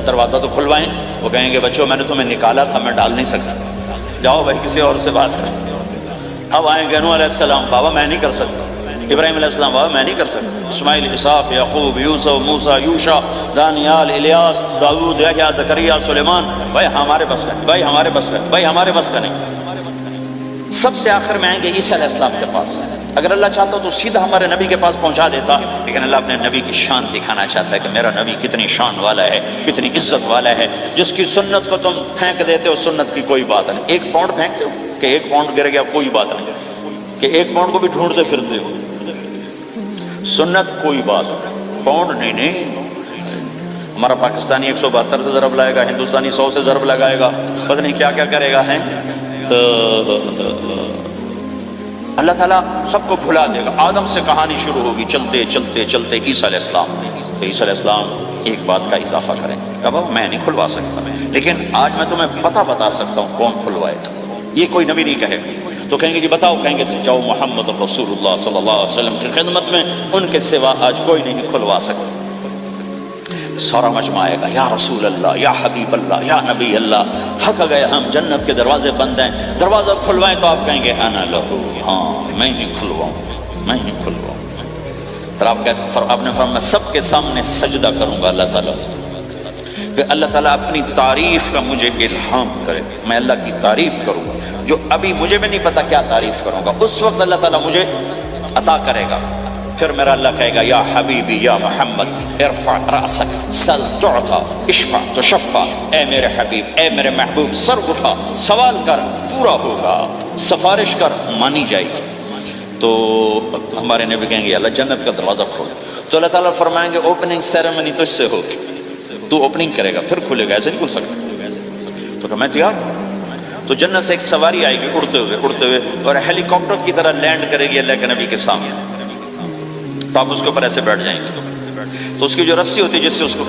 دروازہ تو کھلوائیں۔ وہ کہیں گے بچوں میں نے تمہیں نکالا تھا، میں ڈال نہیں سکتا، جاؤ بھائی کسی اور سے بات کریں۔ اب آئیں گے نوح علیہ السلام، بابا میں نہیں کر سکتا، ابراہیم علیہ السلام، بابا میں نہیں کر سکتا، اسماعیل، اسحاق، یعقوب، یوسف، موسیٰ، یوشع، دانیال، الیاس، داؤد، یحییٰ، زکریا، سلیمان، بھائی ہمارے بس کا نہیں، بھائی ہمارے بس کا نہیں، بھائی ہمارے بس کا نہیں۔ سب سے آخر میں آئیں گے عیسیٰ علیہ السلام کے پاس۔ اگر اللہ چاہتا تو سیدھا ہمارے نبی کے پاس پہنچا دیتا، لیکن اللہ اپنے نبی کی شان دکھانا چاہتا ہے کہ میرا نبی کتنی شان والا ہے، کتنی عزت والا ہے، جس کی سنت کو تم پھینک دیتے ہو، سنت کی کوئی بات نہیں۔ 1 پاؤنڈ پھینکتے ہو کہ 1 پاؤنڈ گر گیا، کوئی بات نہیں، کہ 1 پاؤنڈ کو بھی ڈھونڈتے پھرتے ہو، سنت کوئی بات نہیں، پاؤنڈ نہیں۔ ہمارا پاکستانی 172 سے ضرب لائے گا، ہندوستانی 100 سے ضرب لگائے گا، پتہ نہیں کیا کیا کرے گا، ہیں تو اللہ تعالیٰ سب کو بھلا دے گا۔ آدم سے کہانی شروع ہوگی، چلتے عیسیٰ علیہ السلام، تو عیسیٰ علیہ السلام ایک بات کا اضافہ کریں کہ اب میں نہیں کھلوا سکتا، لیکن آج میں تمہیں پتہ بتا سکتا ہوں کون کھلوائے گا، یہ کوئی نبی نہیں کہے۔ تو کہیں گے جی بتاؤ، کہیں گے جاؤ محمد رسول اللہ صلی اللہ علیہ وسلم کی خدمت میں، ان کے سوا آج کوئی نہیں کھلوا سکتا۔ سارا مجمع آئے گا، یا رسول اللہ، یا حبیب اللہ، یا نبی اللہ، تھک گئے ہم، جنت کے دروازے بند ہیں، دروازہ کھلوائیں، تو آپ کہیں گے انا لہو، ہاں میں ہی کھلواؤں، میں ہی کھلواؤں۔ پھر آپ نے فرمایا میں سب کے سامنے سجدہ کروں گا اللہ تعالیٰ، پھر اللہ تعالیٰ اپنی تعریف کا مجھے الہام کرے، میں اللہ کی تعریف کروں گا، جو ابھی مجھے بھی نہیں پتا کیا تعریف کروں گا، اس وقت اللہ تعالیٰ مجھے عطا کرے گا۔ پھر میرا اللہ کہے گا یا حبیبی یا محمد ارفع رأسک سل تعطا اشفع تشفع، اے میرے حبیب، اے میرے محبوب، سر اٹھا، سوال کر پورا ہوگا، سفارش کر مانی جائے گی۔ تو ہمارے نبی کہیں گے اللہ جنت کا دروازہ کھول، تو اللہ تعالیٰ فرمائیں گے اوپننگ سیریمنی تجھ سے ہوگی، تو اوپننگ کرے گا، پھر کھلے گا، ایسے نہیں کھل سکتا۔ تو کہ میں تیار ہوں۔ تو جنت سے ایک سواری آئے گی اڑتے ہوئے، اور ہیلی کاپٹر کی طرح لینڈ کرے گی اللہ کے نبی کے سامنے، تو آپ اس کے اوپر ایسے بیٹھ جائیں گے، تو اس کی جو رسی ہوتی ہے جس سے اس کو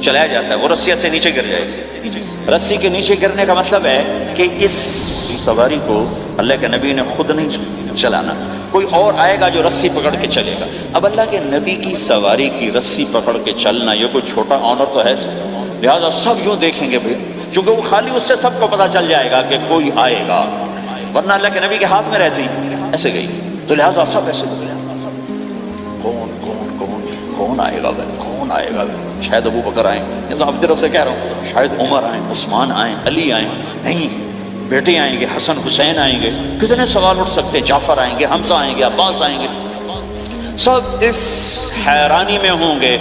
چلایا جاتا ہے، وہ رسی ایسے نیچے گر جائے گی۔ رسی کے نیچے گرنے کا مطلب ہے کہ اس سواری کو اللہ کے نبی نے خود نہیں چلانا، کوئی اور آئے گا جو رسی پکڑ کے چلے گا۔ اب اللہ کے نبی کی سواری کی رسی پکڑ کے چلنا یہ کوئی چھوٹا آنر تو ہے، لہٰذا سب یوں دیکھیں گے بھائی، چونکہ وہ خالی اس سے سب کو پتہ چل جائے گا کہ کوئی آئے گا، ورنہ اللہ کے نبی کے ہاتھ میں رہتی ایسے گئی، تو لہٰذا سب ایسے بولے کون آئے گا بھائی، کون آئے گا بھائی؟ شاید ابو بکر آئیں، یہ تو اپنی طرف سے کہہ رہا ہوں، شاید عمر آئیں، عثمان آئیں، علی آئیں، نہیں بیٹے آئیں گے، حسن حسین آئیں گے، کتنے سوال اٹھ سکتے، جعفر آئیں گے، حمزہ آئیں گے، عباس آئیں گے، سب اس حیرانی میں ہوں گے،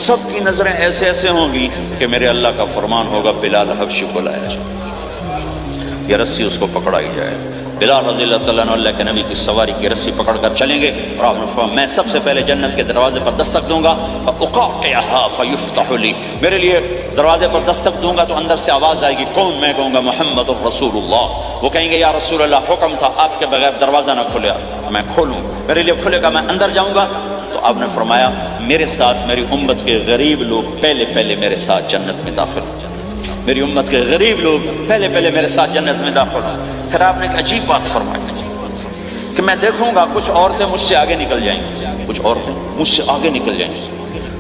سب کی نظریں ایسے ایسے ہوں گی کہ میرے اللہ کا فرمان ہوگا بلال حبشی کو لایا جائے، یہ رسی اس کو پکڑائی جائے۔ بلال رضی اللہ تعالیٰ عنہ اللہ کے نبی کی سواری کی رسی پکڑ کر چلیں گے، اور آپ نے فرمایا میں سب سے پہلے جنت کے دروازے پر دستک دوں گا، فَأُقَاطِعَهَا فَيُفْتَحُ لِي، میرے لیے دروازے پر دستک دوں گا تو اندر سے آواز آئے گی، کون؟ میں کہوں گا محمد الرسول اللہ۔ وہ کہیں گے یا رسول اللہ حکم تھا آپ کے بغیر دروازہ نہ کھلے، میں کھولوں، میرے لیے کھلے گا، میں اندر جاؤں گا۔ تو آپ نے فرمایا میرے ساتھ میری امت کے غریب لوگ پہلے میرے ساتھ جنت میں داخل ہو جائیں، میری امت کے غریب لوگ پہلے پہلے میرے ساتھ جنت میں داخل ہوں۔ پھر آپ نے ایک عجیب بات فرمائی کہ میں دیکھوں گا کچھ عورتیں مجھ سے آگے نکل جائیں گی، کچھ عورتیں مجھ سے آگے نکل جائیں گی،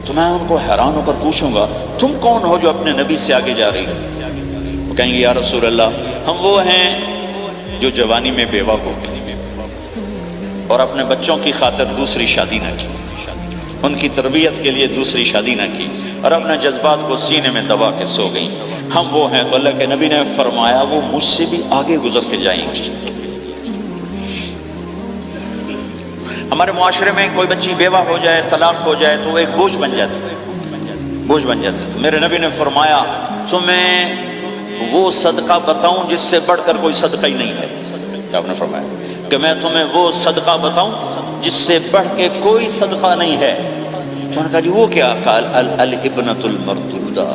تو میں ان کو حیران ہو کر پوچھوں گا تم کون ہو جو اپنے نبی سے آگے جا رہی ہو؟ وہ کہیں گے یا رسول اللہ ہم وہ ہیں جو جوانی میں بیوہ ہو گئی اور اپنے بچوں کی خاطر دوسری شادی نہ کی، ان کی تربیت کے لیے دوسری شادی نہ کی، اور اپنے جذبات کو سینے میں دبا کے سو گئیں، ہم وہ ہیں۔ تو اللہ کے نبی نے فرمایا وہ مجھ سے بھی آگے گزر کے جائیں گی۔ ہمارے معاشرے میں کوئی بچی بیوہ ہو جائے، طلاق ہو جائے تو وہ ایک بوجھ بن جاتی، بوجھ بن جاتی۔ میرے نبی نے فرمایا تمہیں وہ صدقہ بتاؤں جس سے بڑھ کر کوئی صدقہ ہی نہیں ہے۔ کیا آپ نے فرمایا کہ میں تمہیں وہ صدقہ بتاؤں جس سے بڑھ کے کوئی صدقہ نہیں ہے؟ تو انہوں نے کہا جی وہ کیا؟ قال الابنۃ المردودہ،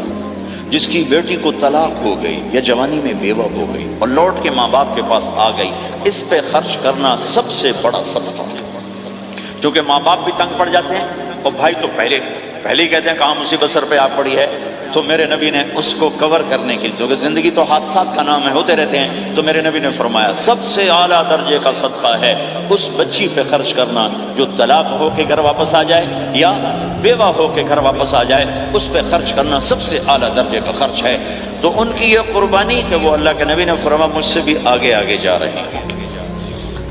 جس کی بیٹی کو طلاق ہو گئی یا جوانی میں بیوہ ہو گئی اور لوٹ کے ماں باپ کے پاس آ گئی، اس پہ خرچ کرنا سب سے بڑا صدقہ ہے۔ چونکہ ماں باپ بھی تنگ پڑ جاتے ہیں اور بھائی تو پہلے ہی کہتے ہیں کہاں مصیبت سر پہ آ پڑی ہے، تو میرے نبی نے اس کو کور کرنے کے لیے، کیونکہ زندگی تو حادثات کا نام ہے، ہوتے رہتے ہیں، تو میرے نبی نے فرمایا سب سے اعلیٰ درجے کا صدقہ ہے اس بچی پہ خرچ کرنا جو طلاق ہو کے گھر واپس آ جائے یا بیوہ ہو کے گھر واپس آ جائے، اس پہ خرچ کرنا سب سے اعلیٰ درجے کا خرچ ہے۔ تو ان کی یہ قربانی کہ وہ اللہ کے نبی نے فرمایا مجھ سے بھی آگے آگے جا رہے ہیں۔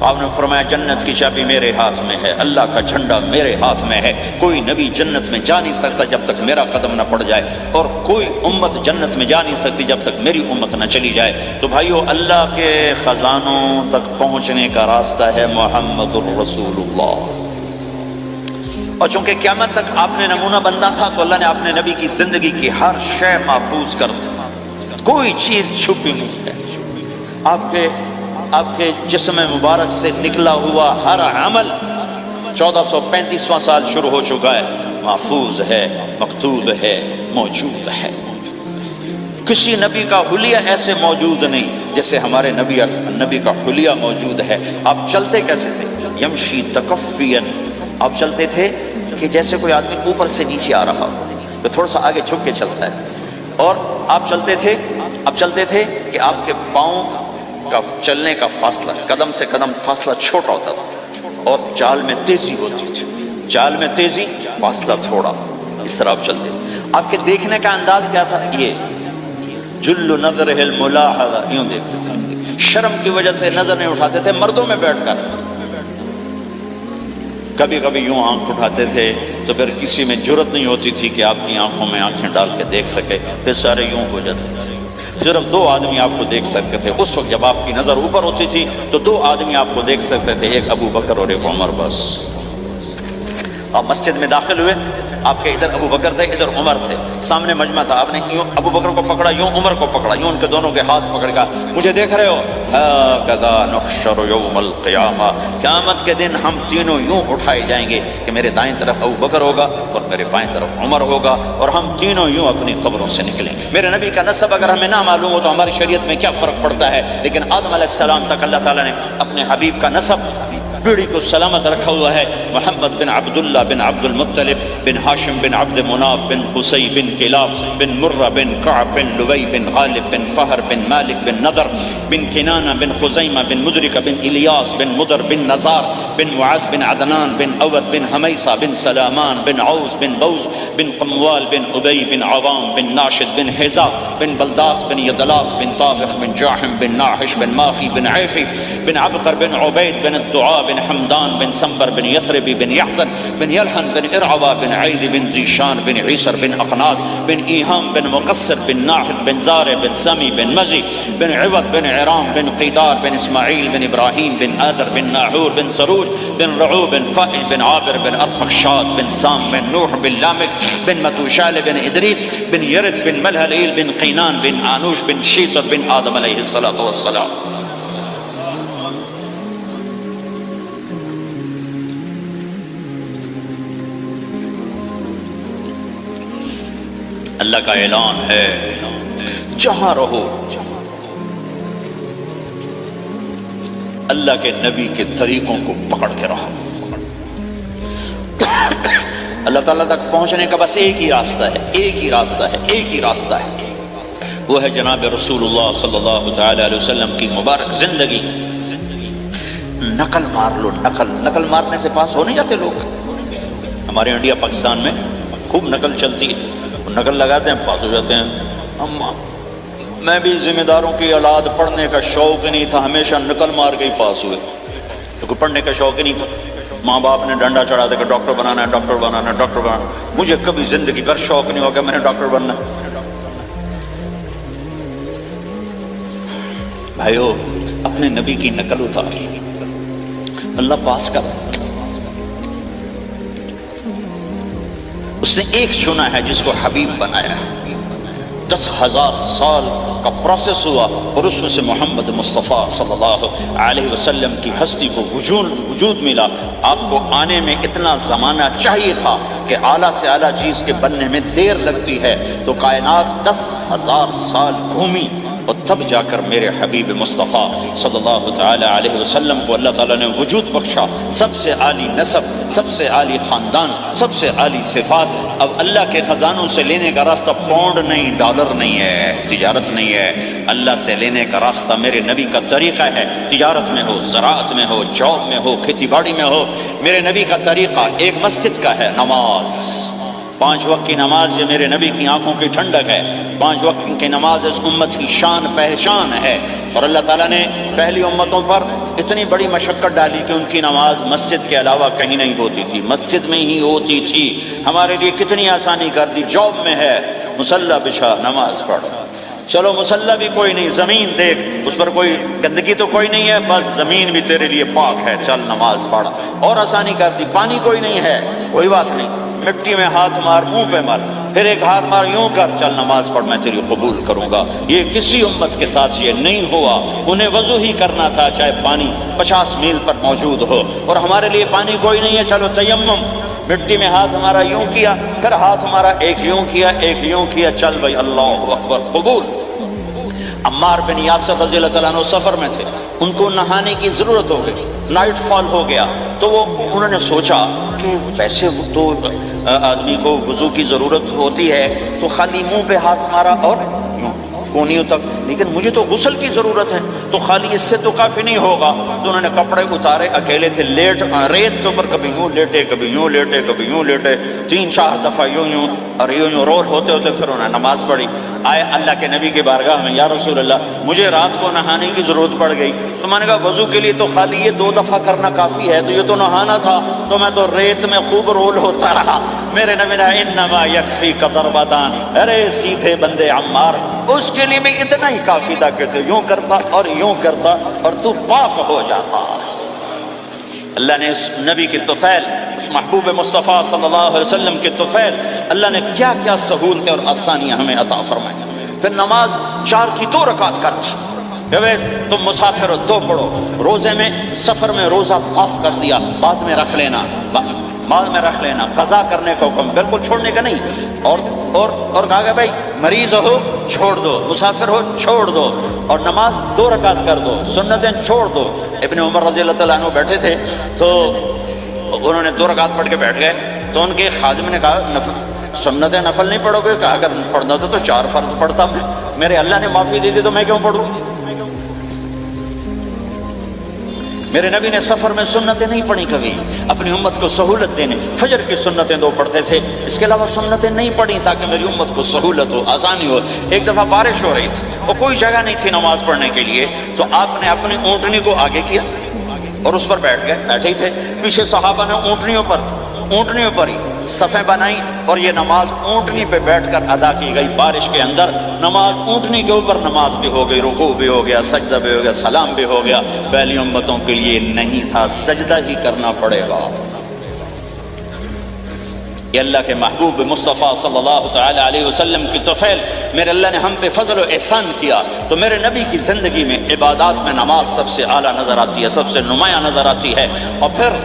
آپ نے فرمایا جنت کی چابی میرے ہاتھ میں ہے، اللہ کا جھنڈا میرے ہاتھ میں ہے، کوئی نبی جنت میں جا نہیں سکتا جب تک میرا قدم نہ پڑ جائے، اور کوئی امت جنت میں جا نہیں سکتی جب تک میری امت نہ چلی جائے۔ تو بھائیو اللہ کے خزانوں تک پہنچنے کا راستہ ہے محمد الرسول اللہ، اور چونکہ قیامت تک آپ نے نمونہ بننا تھا تو اللہ نے اپنے نبی کی زندگی کی ہر شے محفوظ کر دی، کوئی چیز چھپی نہیں ہے۔ آپ کے جسم مبارک سے نکلا ہوا ہر عمل 1435واں سال شروع ہو چکا ہے، محفوظ ہے، مکتوب ہے، موجود ہے۔ کسی نبی کا حلیہ ایسے موجود نہیں جیسے ہمارے نبی کا حلیہ موجود ہے۔ آپ چلتے کیسے تھے؟ یمشی تکفیا، آپ چلتے تھے کہ جیسے کوئی آدمی اوپر سے نیچے آ رہا ہو تو تھوڑا سا آگے جھک کے چلتا ہے، اور آپ چلتے تھے کہ آپ کے پاؤں کا چلنے کا فاصلہ، قدم سے قدم فاصلہ چھوٹا ہوتا تھا، اور چال میں تیزی ہوتی تھی، چال میں تیزی، فاصلہ تھوڑا، اس طرح آپ چلتے۔ آپ کے دیکھنے کا انداز کیا تھا؟ یہ جل نظرہ الملاحظہ، یوں دیکھتے تھے، شرم کی وجہ سے نظر نہیں اٹھاتے تھے مردوں میں بیٹھ کر، کبھی کبھی یوں آنکھ اٹھاتے تھے تو پھر کسی میں جرت نہیں ہوتی تھی کہ آپ کی آنکھوں میں آنکھیں ڈال کے دیکھ سکے، پھر سارے یوں ہو جاتے تھے، صرف 2 آدمی آپ کو دیکھ سکتے تھے اس وقت جب آپ کی نظر اوپر ہوتی تھی، تو 2 آدمی آپ کو دیکھ سکتے تھے، ایک ابو بکر اور ایک عمر، بس۔ آپ مسجد میں داخل ہوئے، آپ کے ادھر ابو بکر تھے، ادھر عمر تھے، سامنے مجمع تھا، آپ نے یوں ابو بکر کو پکڑا، یوں عمر کو پکڑا، یوں ان کے دونوں کے ہاتھ پکڑ کر مجھے دیکھ رہے ہو؟ ہاکذا نحشر یوم القیامہ، قیامت کے دن ہم تینوں یوں اٹھائے جائیں گے کہ میرے دائیں طرف ابو بکر ہوگا اور میرے بائیں طرف عمر ہوگا، اور ہم تینوں یوں اپنی قبروں سے نکلیں گے۔ میرے نبی کا نسب اگر ہمیں نہ معلوم ہو تو ہماری شریعت میں کیا فرق پڑتا ہے، لیکن آدم علیہ السلام تک اللہ تعالیٰ نے اپنے حبیب کا نسب پیڑھی کو سلامت رکھا ہوا ہے۔ محمد بن عبداللہ بن عبد المطلب بن ہاشم بن عبد مناف بن قصی بن کلاب بن مرہ بن کعب بن لوی بن غالب بن فہر بن مالک بن نضر بن کنانہ بن خزیمہ بن مدرکہ بن الیاس بن مدر بن نزار بن معد بن عدنان بن اود بن حمیسہ بن سلامان بن عوز بن بوز بن قموال بن ابی بن عوام بن ناشد بن حزا بن بلداس بن یدلاف بن طابخ بن جاحم بن ناحش بن ماخی بن عیفی بن عبقر بن عبید بن الدعاء بن حمدان بن سنبر بن یثربی بن یحسن بن یلحن بن ارعوا بن عید بن زیشان بن عیسر بن اقناد بن ایہام بن مقصر بن ناحد بن زارع بن سمی بن مزی بن عوض بن عرام بن قیدار بن اسماعیل بن ابراہیم بن آدر بن ناحور بن سروج بن رعو بن فائل بن عابر بن ارفخشاد بن سام بن نوح بن لامک بن متوشال بن ادریس بن یرد بن ملہلیل بن قینان بن آنوش بن شیسر بن آدم علیہ السلام۔ اللہ کا اعلان ہے جہاں رہو اللہ کے نبی کے طریقوں کو پکڑ کے رہو۔ اللہ تعالیٰ تک پہنچنے کا بس ایک ہی راستہ ہے، ایک ہی راستہ ہے، ایک ہی راستہ ہے، وہ ہے جناب رسول اللہ صلی اللہ تعالی علیہ وسلم کی مبارک زندگی۔ نقل مار لو، نقل مارنے سے پاس ہو نہیں جاتے لوگ۔ ہمارے انڈیا پاکستان میں خوب نقل چلتی ہے، نقل لگاتے ہیں پاس ہو جاتے ہیں۔ میں بھی ذمہ داروں کی اولاد، پڑھنے کا شوق ہی نہیں تھا، ہمیشہ نقل مار کے ہی پاس ہوئے، کیونکہ پڑھنے کا شوق ہی نہیں تھا۔ ماں باپ نے ڈنڈا چڑھا دیا کہ ڈاکٹر بنانا ہے، ڈاکٹر بنانا ہے، ڈاکٹر بنانا ہے۔ مجھے کبھی زندگی بھر شوق نہیں ہوا کہ میں نے ڈاکٹر بننا ہے۔ بھائیو، اپنے نبی کی نقل اتار، اللہ پاس کر۔ اس نے ایک چنا ہے جس کو حبیب بنایا ہے۔ 10,000 سال کا پروسیس ہوا اور اس میں سے محمد مصطفیٰ صلی اللہ علیہ وسلم کی ہستی کو وجود ملا۔ آپ کو آنے میں اتنا زمانہ چاہیے تھا کہ اعلیٰ سے اعلیٰ چیز کے بننے میں دیر لگتی ہے، تو کائنات 10,000 سال گھومی اور تب جا کر میرے حبیب مصطفیٰ صلی اللہ تعالی علیہ وسلم کو اللہ تعالیٰ نے وجود بخشا۔ سب سے عالی نسب، سب سے عالی خاندان، سب سے عالی صفات۔ اب اللہ کے خزانوں سے لینے کا راستہ پاؤنڈ نہیں، ڈالر نہیں ہے، تجارت نہیں ہے۔ اللہ سے لینے کا راستہ میرے نبی کا طریقہ ہے۔ تجارت میں ہو، زراعت میں ہو، جاب میں ہو، کھیتی باڑی میں ہو، میرے نبی کا طریقہ ایک مسجد کا ہے، نماز۔ 5 وقت کی نماز یہ میرے نبی کی آنکھوں کی ٹھنڈک ہے۔ 5 وقت کی نماز اس امت کی شان پہچان ہے۔ اور اللہ تعالیٰ نے پہلی امتوں پر اتنی بڑی مشقت ڈالی کہ ان کی نماز مسجد کے علاوہ کہیں نہیں ہوتی تھی، مسجد میں ہی ہوتی تھی۔ ہمارے لیے کتنی آسانی کر دی، جاب میں ہے، مصلی بچھا نماز پڑھ۔ چلو مصلی بھی کوئی نہیں، زمین دیکھ، اس پر کوئی گندگی تو کوئی نہیں ہے، بس زمین بھی تیرے لیے پاک ہے، چل نماز پڑھ۔ اور آسانی کر دی، پانی کوئی نہیں ہے، کوئی بات نہیں، مٹی میں ہاتھ مار، منہ پہ مار، پھر ایک ہاتھ مار، یوں کر، چل نماز پڑھ، میں تیری قبول کروں گا۔ یہ کسی امت کے ساتھ یہ نہیں ہوا۔ انہیں وضو ہی کرنا تھا چاہے پانی 50 میل پر موجود ہو، اور ہمارے لیے پانی کوئی نہیں ہے، چلو تیمم، مٹی میں ہاتھ ہمارا یوں کیا، پھر ہاتھ ہمارا ایک یوں کیا، ایک یوں کیا، چل بھائی اللہ اکبر، قبول۔ عمار بن یاسر رضی اللہ تعالیٰ عنہ سفر میں تھے، ان کو نہانے کی ضرورت ہو گئی، نائٹ فال ہو گیا، تو انہوں نے سوچا کہ ویسے تو آدمی کو وضو کی ضرورت ہوتی ہے تو خالی منہ پہ ہاتھ مارا اور کونیوں تک، لیکن مجھے تو غسل کی ضرورت ہے، تو خالی اس سے تو کافی نہیں ہوگا۔ تو انہوں نے کپڑے اتارے، اکیلے تھے، ریت کے اوپر کبھی یوں لیٹے، کبھی یوں لیٹے، کبھی یوں لیٹے، 3-4 دفعہ یوں اور یوں رول ہوتے ہوتے پھر انہوں نے نماز پڑھی۔ آئے اللہ کے نبی کی بارگاہ میں، یا رسول اللہ مجھے رات کو نہانے کی ضرورت پڑ گئی، تو میں نے کہا وضو کے لیے تو خالی یہ 2 دفعہ کرنا کافی ہے، تو یہ تو نہانا تھا، تو میں تو ریت میں خوب رول ہوتا رہا۔ میرے نبی نے انما یکفیک ضربتان، ارے سیدھے بندے عمار، اس کے لیے بھی اتنا ہی کافی تھا کہ تو یوں کرتا اور یوں کرتا اور تو پاک ہو جاتا۔ اللہ نے اس نبی کی طفیل، اس محبوب مصطفیٰ صلی اللہ علیہ وسلم کے طفیل، اللہ نے کیا کیا سہولتیں اور آسانیاں ہمیں عطا فرمائی۔ پھر نماز 4 کی 2 رکعت کر دی، کہ تم مسافر ہو 2 پڑھو، روزے میں سفر میں روزہ معاف کر دیا، بعد میں رکھ لینا، بعد میں رکھ لینا، قضا کرنے کا حکم، بالکل چھوڑنے کا نہیں۔ اور کہا کہ بھائی مریض ہو چھوڑ دو، مسافر ہو چھوڑ دو، اور نماز 2 رکعت کر دو، سنتیں چھوڑ دو۔ ابن عمر رضی اللہ تعالیٰ عنہ بیٹھے تھے تو انہوں نے 2 رکعت پڑھ کے بیٹھ گئے، تو ان کے خادم نے کہا سنتیں نفل نہیں پڑھو گے؟ کہا اگر پڑھنا تو 4 فرض پڑھتا میں، میرے اللہ نے معافی دی تھی تو میں کیوں پڑھوں؟ میرے نبی نے سفر میں سنتیں نہیں پڑھی کبھی، اپنی امت کو سہولت دینے، فجر کی سنتیں 2 پڑھتے تھے، اس کے علاوہ سنتیں نہیں پڑھی تاکہ میری امت کو سہولت ہو، آسانی ہو۔ ایک دفعہ بارش ہو رہی تھی اور کوئی جگہ نہیں تھی نماز پڑھنے کے لیے، تو آپ نے اپنی اونٹنی کو آگے کیا اور اس پر بیٹھ گئے، بیٹھے ہی تھے، پیچھے صحابہ نے اونٹنیوں پر ہی صفیں بنائیں، اور یہ نماز اونٹنی پہ بیٹھ کر ادا کی گئی بارش کے اندر۔ نماز اونٹنی کے اوپر نماز بھی ہو گئی، رکوع بھی ہو گیا، سجدہ بھی ہو گیا، سلام بھی ہو گیا۔ پہلی امتوں کے لیے نہیں تھا، سجدہ ہی کرنا پڑے گا۔ یہ اللہ کے محبوب مصطفیٰ صلی اللہ تعالی علیہ وسلم کی طفیل، میرے اللہ نے ہم پہ فضل و احسان کیا، تو میرے نبی کی زندگی میں عبادات میں نماز سب سے اعلیٰ نظر آتی ہے، سب سے نمایاں نظر آتی ہے۔ اور پھر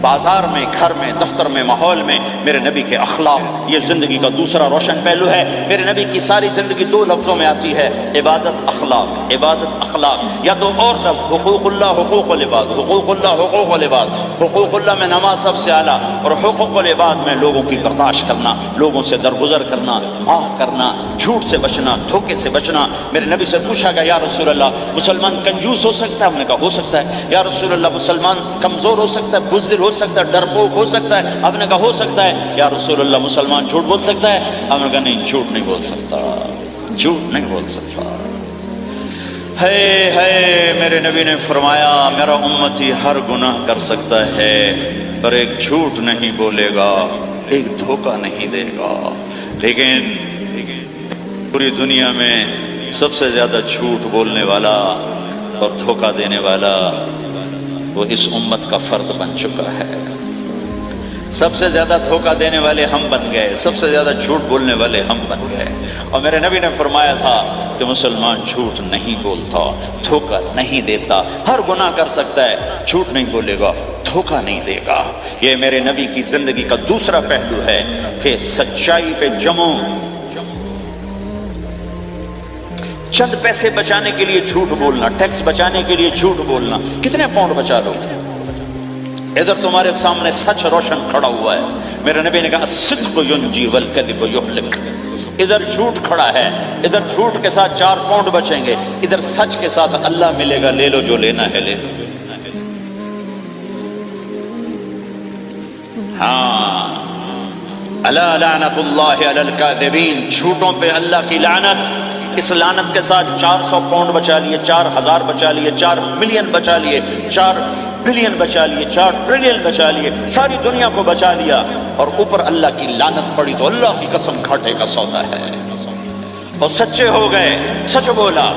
بازار میں، گھر میں، دفتر میں، ماحول میں میرے نبی کے اخلاق یہ زندگی کا دوسرا روشن پہلو ہے۔ میرے نبی کی ساری زندگی دو لفظوں میں آتی ہے، عبادت اخلاق، عبادت اخلاق، یا دو اور لفظ، حقوق اللہ، حقوق العباد، حقوق اللہ، حقوق العباد۔ حقوق اللہ میں نماز سب سے اعلیٰ، اور حقوق العباد میں لوگوں کی برداشت کرنا، لوگوں سے درگزر کرنا، معاف کرنا، جھوٹ سے بچنا، دھوکے سے بچنا۔ میرے نبی سے پوچھا گیا یا رسول اللہ مسلمان کنجوس ہو سکتا ہے؟ ہم نے کہا ہو سکتا ہے۔ یا رسول اللہ مسلمان کمزور ہو سکتا ہے، بزدل ہو سکتا ہے، ڈرپوک ہو سکتا ہے؟ آپ نے کہا ہو سکتا ہے۔ یا رسول اللہ مسلمان جھوٹ بول سکتا ہے؟ ہم نے کہا نہیں، جھوٹ نہیں بول سکتا، جھوٹ نہیں بول سکتا۔ ہے میرے نبی نے فرمایا میرا امتی ہر گناہ کر سکتا ہے پر ایک جھوٹ نہیں بولے گا، ایک دھوکہ نہیں دے گا۔ لیکن پوری دنیا میں سب سے زیادہ جھوٹ بولنے والا اور دھوکہ دینے والا وہ اس امت کا فرد بن چکا ہے۔ سب سے زیادہ دھوکہ دینے والے ہم بن گئے، سب سے زیادہ جھوٹ بولنے والے ہم بن گئے۔ اور میرے نبی نے فرمایا تھا کہ مسلمان جھوٹ نہیں بولتا، دھوکہ نہیں دیتا، ہر گناہ کر سکتا ہے، جھوٹ نہیں بولے گا، دھوکہ نہیں دے گا۔ یہ میرے نبی کی زندگی کا دوسرا پہلو ہے کہ سچائی پہ جمو۔ چند پیسے بچانے کے لیے جھوٹ بولنا، ٹیکس بچانے کے لیے جھوٹ بولنا، کتنے پاؤنڈ بچا لو؟ ادھر تمہارے سامنے سچ روشن کھڑا ہوا ہے۔ میرے نبی نے کہا الصدق ینجی والکذب یہلک۔ ادھر جھوٹ کھڑا ہے، ادھر جھوٹ کے ساتھ 4 پاؤنڈ بچیں گے، ادھر سچ کے ساتھ اللہ ملے گا، لے لو جو لینا ہے لے لو۔ ہاں، الا لعنت اللہ علی الکاذبین، جھوٹوں پہ اللہ کی لعنت۔ اس لعنت کے ساتھ 400 پاؤنڈ بچا لیے، 4000 بچا لیے، 4 ملین بچا لیے، 4 بلین بچا لیے، 4 ٹریلین بچا لیے، ساری دنیا کو بچا لیا، اور اوپر اللہ کی لعنت پڑی تو اللہ کی قسم گھاٹے کا سودا ہے۔ اور سچے ہو گئے، سچ بولا،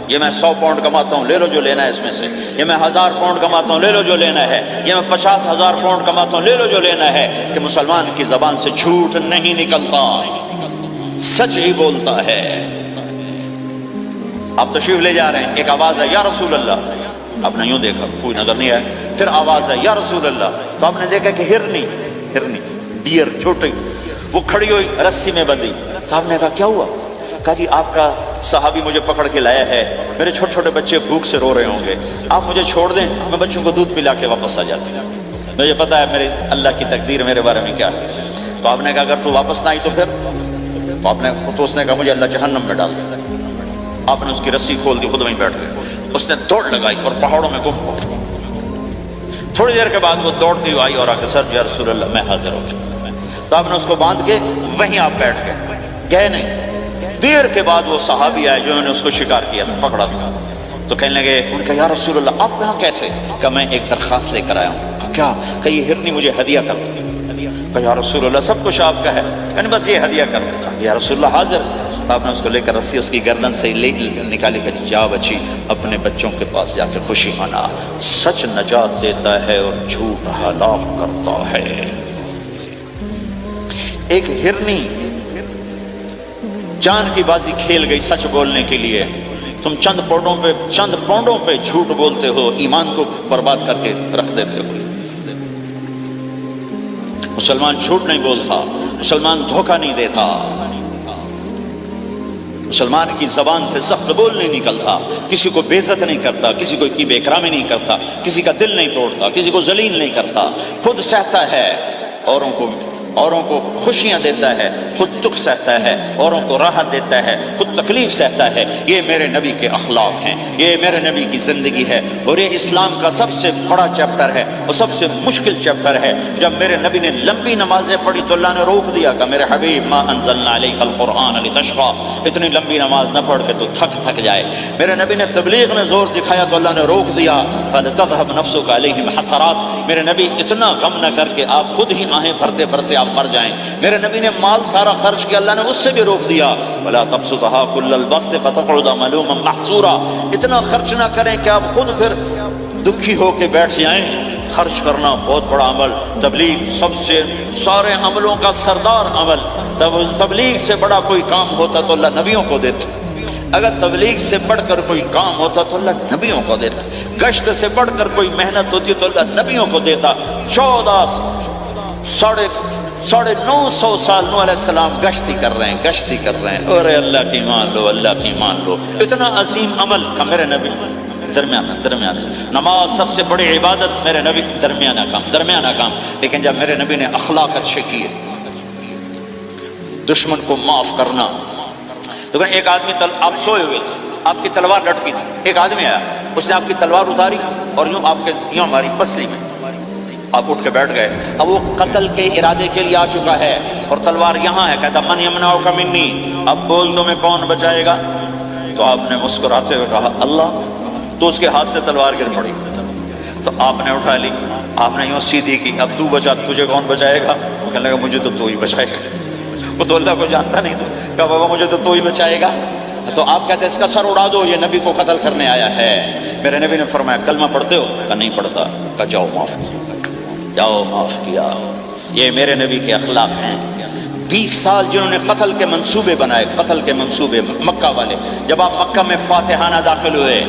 یہ میں 100 پاؤنڈ کماتا ہوں، لے لو جو لینا ہے اس میں سے، یہ میں 1000 پاؤنڈ کماتا ہوں، لے لو جو لینا ہے، یہ میں 50,000 پاؤنڈ کماتا ہوں، لے لو جو لینا ہے۔ کہ مسلمان کی زبان سے جھوٹ نہیں نکلتا، سچ ہی بولتا ہے۔ آپ تشریف لے جا رہے ہیں، ایک آواز ہے یا رسول اللہ، آپ نے یوں دیکھا، کوئی نظر نہیں آیا، پھر آواز ہے یا رسول اللہ، تو آپ نے دیکھا کہ ہرنی ڈیر چھوٹی وہ کھڑی ہوئی رسی میں بندھی۔ تو آپ نے کہا کیا ہوا؟ کہا جی آپ کا صحابی مجھے پکڑ کے لایا ہے، میرے چھوٹے چھوٹے بچے بھوک سے رو رہے ہوں گے، آپ مجھے چھوڑ دیں، میں بچوں کو دودھ پلا کے واپس آ جاتی ہوں، مجھے پتا ہے میرے اللہ کی تقدیر میرے بارے میں کیا ہے۔ تو آپ نے کہا اگر تو واپس نہ آئی تو پھر؟ تو اس نے کہا مجھے اللہ جہنم میں ڈال دے۔ آپ نے اس کی رسی کھول دی، خود وہیں بیٹھ گئے، اس نے دوڑ لگائی اور پہاڑوں میں گم ہو گئی۔ تھوڑی دیر کے بعد وہ دوڑتی ہوئی آئی اور آ کے سر یا رسول اللہ میں حاضر ہو گیا۔ تو آپ نے اس کو باندھ کے وہیں آپ بیٹھ گئے نہیں۔ دیر کے بعد وہ صحابی آئے جنہوں نے اس کو شکار کیا تھا، پکڑا تھا، تو کہنے لگے، ان کا یا رسول اللہ آپ یہاں کیسے؟ کہ میں ایک درخواست لے کر آیا ہوں۔ کیا؟ کہ یہ ہرنی مجھے ہدیہ کر دی۔ کہ یا رسول اللہ سب کچھ آپ کا ہے، یعنی بس یہ ہدیہ کر دیا۔ یا رسول اللہ حاضر۔ تو آپ نے اس کو لے کر رسی اس کی گردن سے لے نکالی کہ جا بچی اپنے بچوں کے پاس جا کے خوشی منا۔ سچ نجات دیتا ہے اور جھوٹ ہلاک کرتا ہے۔ ایک ہرنی جان کی بازی کھیل گئی سچ بولنے کے لیے۔ تم چند پاؤنڈوں پہ جھوٹ بولتے ہو، ایمان کو برباد کر کے رکھ دیتے ہو۔ مسلمان جھوٹ نہیں بولتا، مسلمان دھوکہ نہیں دیتا، مسلمان کی زبان سے سخت بول نہیں نکلتا، کسی کو بے عزت نہیں کرتا، کسی کو بے اکرامی نہیں کرتا، کسی کا دل نہیں توڑتا، کسی کو ذلیل نہیں کرتا، خود سہتا ہے، اوروں کو خوشیاں دیتا ہے، خود دکھ سہتا ہے، اوروں کو راحت دیتا ہے، خود تکلیف سہتا ہے۔ یہ میرے نبی کے اخلاق ہیں، یہ میرے نبی کی زندگی ہے، اور یہ اسلام کا سب سے بڑا چیپٹر ہے اور سب سے مشکل چیپٹر ہے۔ جب میرے نبی نے لمبی نمازیں پڑھی تو اللہ نے روک دیا کہ میرے حبیب ما انزلنا علیک القرآن لتشقی، اتنی لمبی نماز نہ پڑھ کے تو تھک جائے۔ میرے نبی نے تبلیغ میں زور دکھایا تو اللہ نے روک دیا، فلتذهب نفسک علیہم حسرات، میرے نبی اتنا غم نہ کر کے آپ خود ہی آہیں بھرتے بھرتے آپ مر جائیں۔ میرے نبی نے مال سارا خرچ کیا، اللہ نے اس سے بھی روک دیا، ولا تبسطها كل البسط فتقعد ملوما محسورا، اتنا خرچ نہ کریں کہ آپ خود پھر دکھی ہو کے بیٹھ جائیں۔ خرچ کرنا بہت بڑا عمل، تبلیغ سب سے سارے عملوں کا سردار عمل، تبلیغ سے بڑا کوئی کام ہوتا تو اللہ نبیوں کو دیتا، اگر تبلیغ سے بڑھ کر کوئی کام ہوتا تو اللہ نبیوں کو دیتا، گشت سے بڑھ کر کوئی محنت ہوتی تو اللہ نبیوں کو دیتا۔ 950 سال نوح علیہ السلام گشتی کر رہے ہیں، اور اللہ کی مان لو، اللہ کی مان لو، اتنا عظیم عمل کا میرے نبی درمیانہ نماز سب سے بڑی عبادت، میرے نبی درمیانہ کام، لیکن جب میرے نبی نے اخلاق اچھے کیے، دشمن کو معاف کرنا۔ لیکن ایک آدمی آپ سوئے ہوئے تھے، آپ کی تلوار لٹکی تھی، ایک آدمی آیا، اس نے آپ کی تلوار اتاری اور یوں ماری پسلی میں، آپ اٹھ کے بیٹھ گئے۔ اب وہ قتل کے ارادے کے لیے آ چکا ہے اور تلوار یہاں ہے، کہتا من یمنعک منی، اب بول دو میں کون بچائے گا؟ تو آپ نے مسکراتے ہوئے کہا اللہ، تو اس کے ہاتھ سے تلوار گر پڑی، تو آپ نے اٹھا لی، آپ نے یوں سیدھی کی، اب تو بچا، تجھے کون بچائے گا؟ وہ کہنے لگا مجھے تو ہی بچائے گا، وہ تو اللہ کو جانتا نہیں تھا، کہا بابا مجھے تو ہی بچائے گا۔ تو آپ کہتے ہیں اس کا سر اڑا دو، یہ نبی کو قتل کرنے آیا ہے۔ میرے نبی نے فرمایا کلمہ پڑھتے ہو؟ کہا نہیں پڑھتا۔ کہا جاؤ معاف کیا، جاؤ معاف کیا۔ یہ میرے نبی کے اخلاق ہیں۔ 20 سال جنہوں نے قتل کے منصوبے بنائے، قتل کے منصوبے، مکہ والے، جب آپ مکہ میں فاتحانہ داخل ہوئے،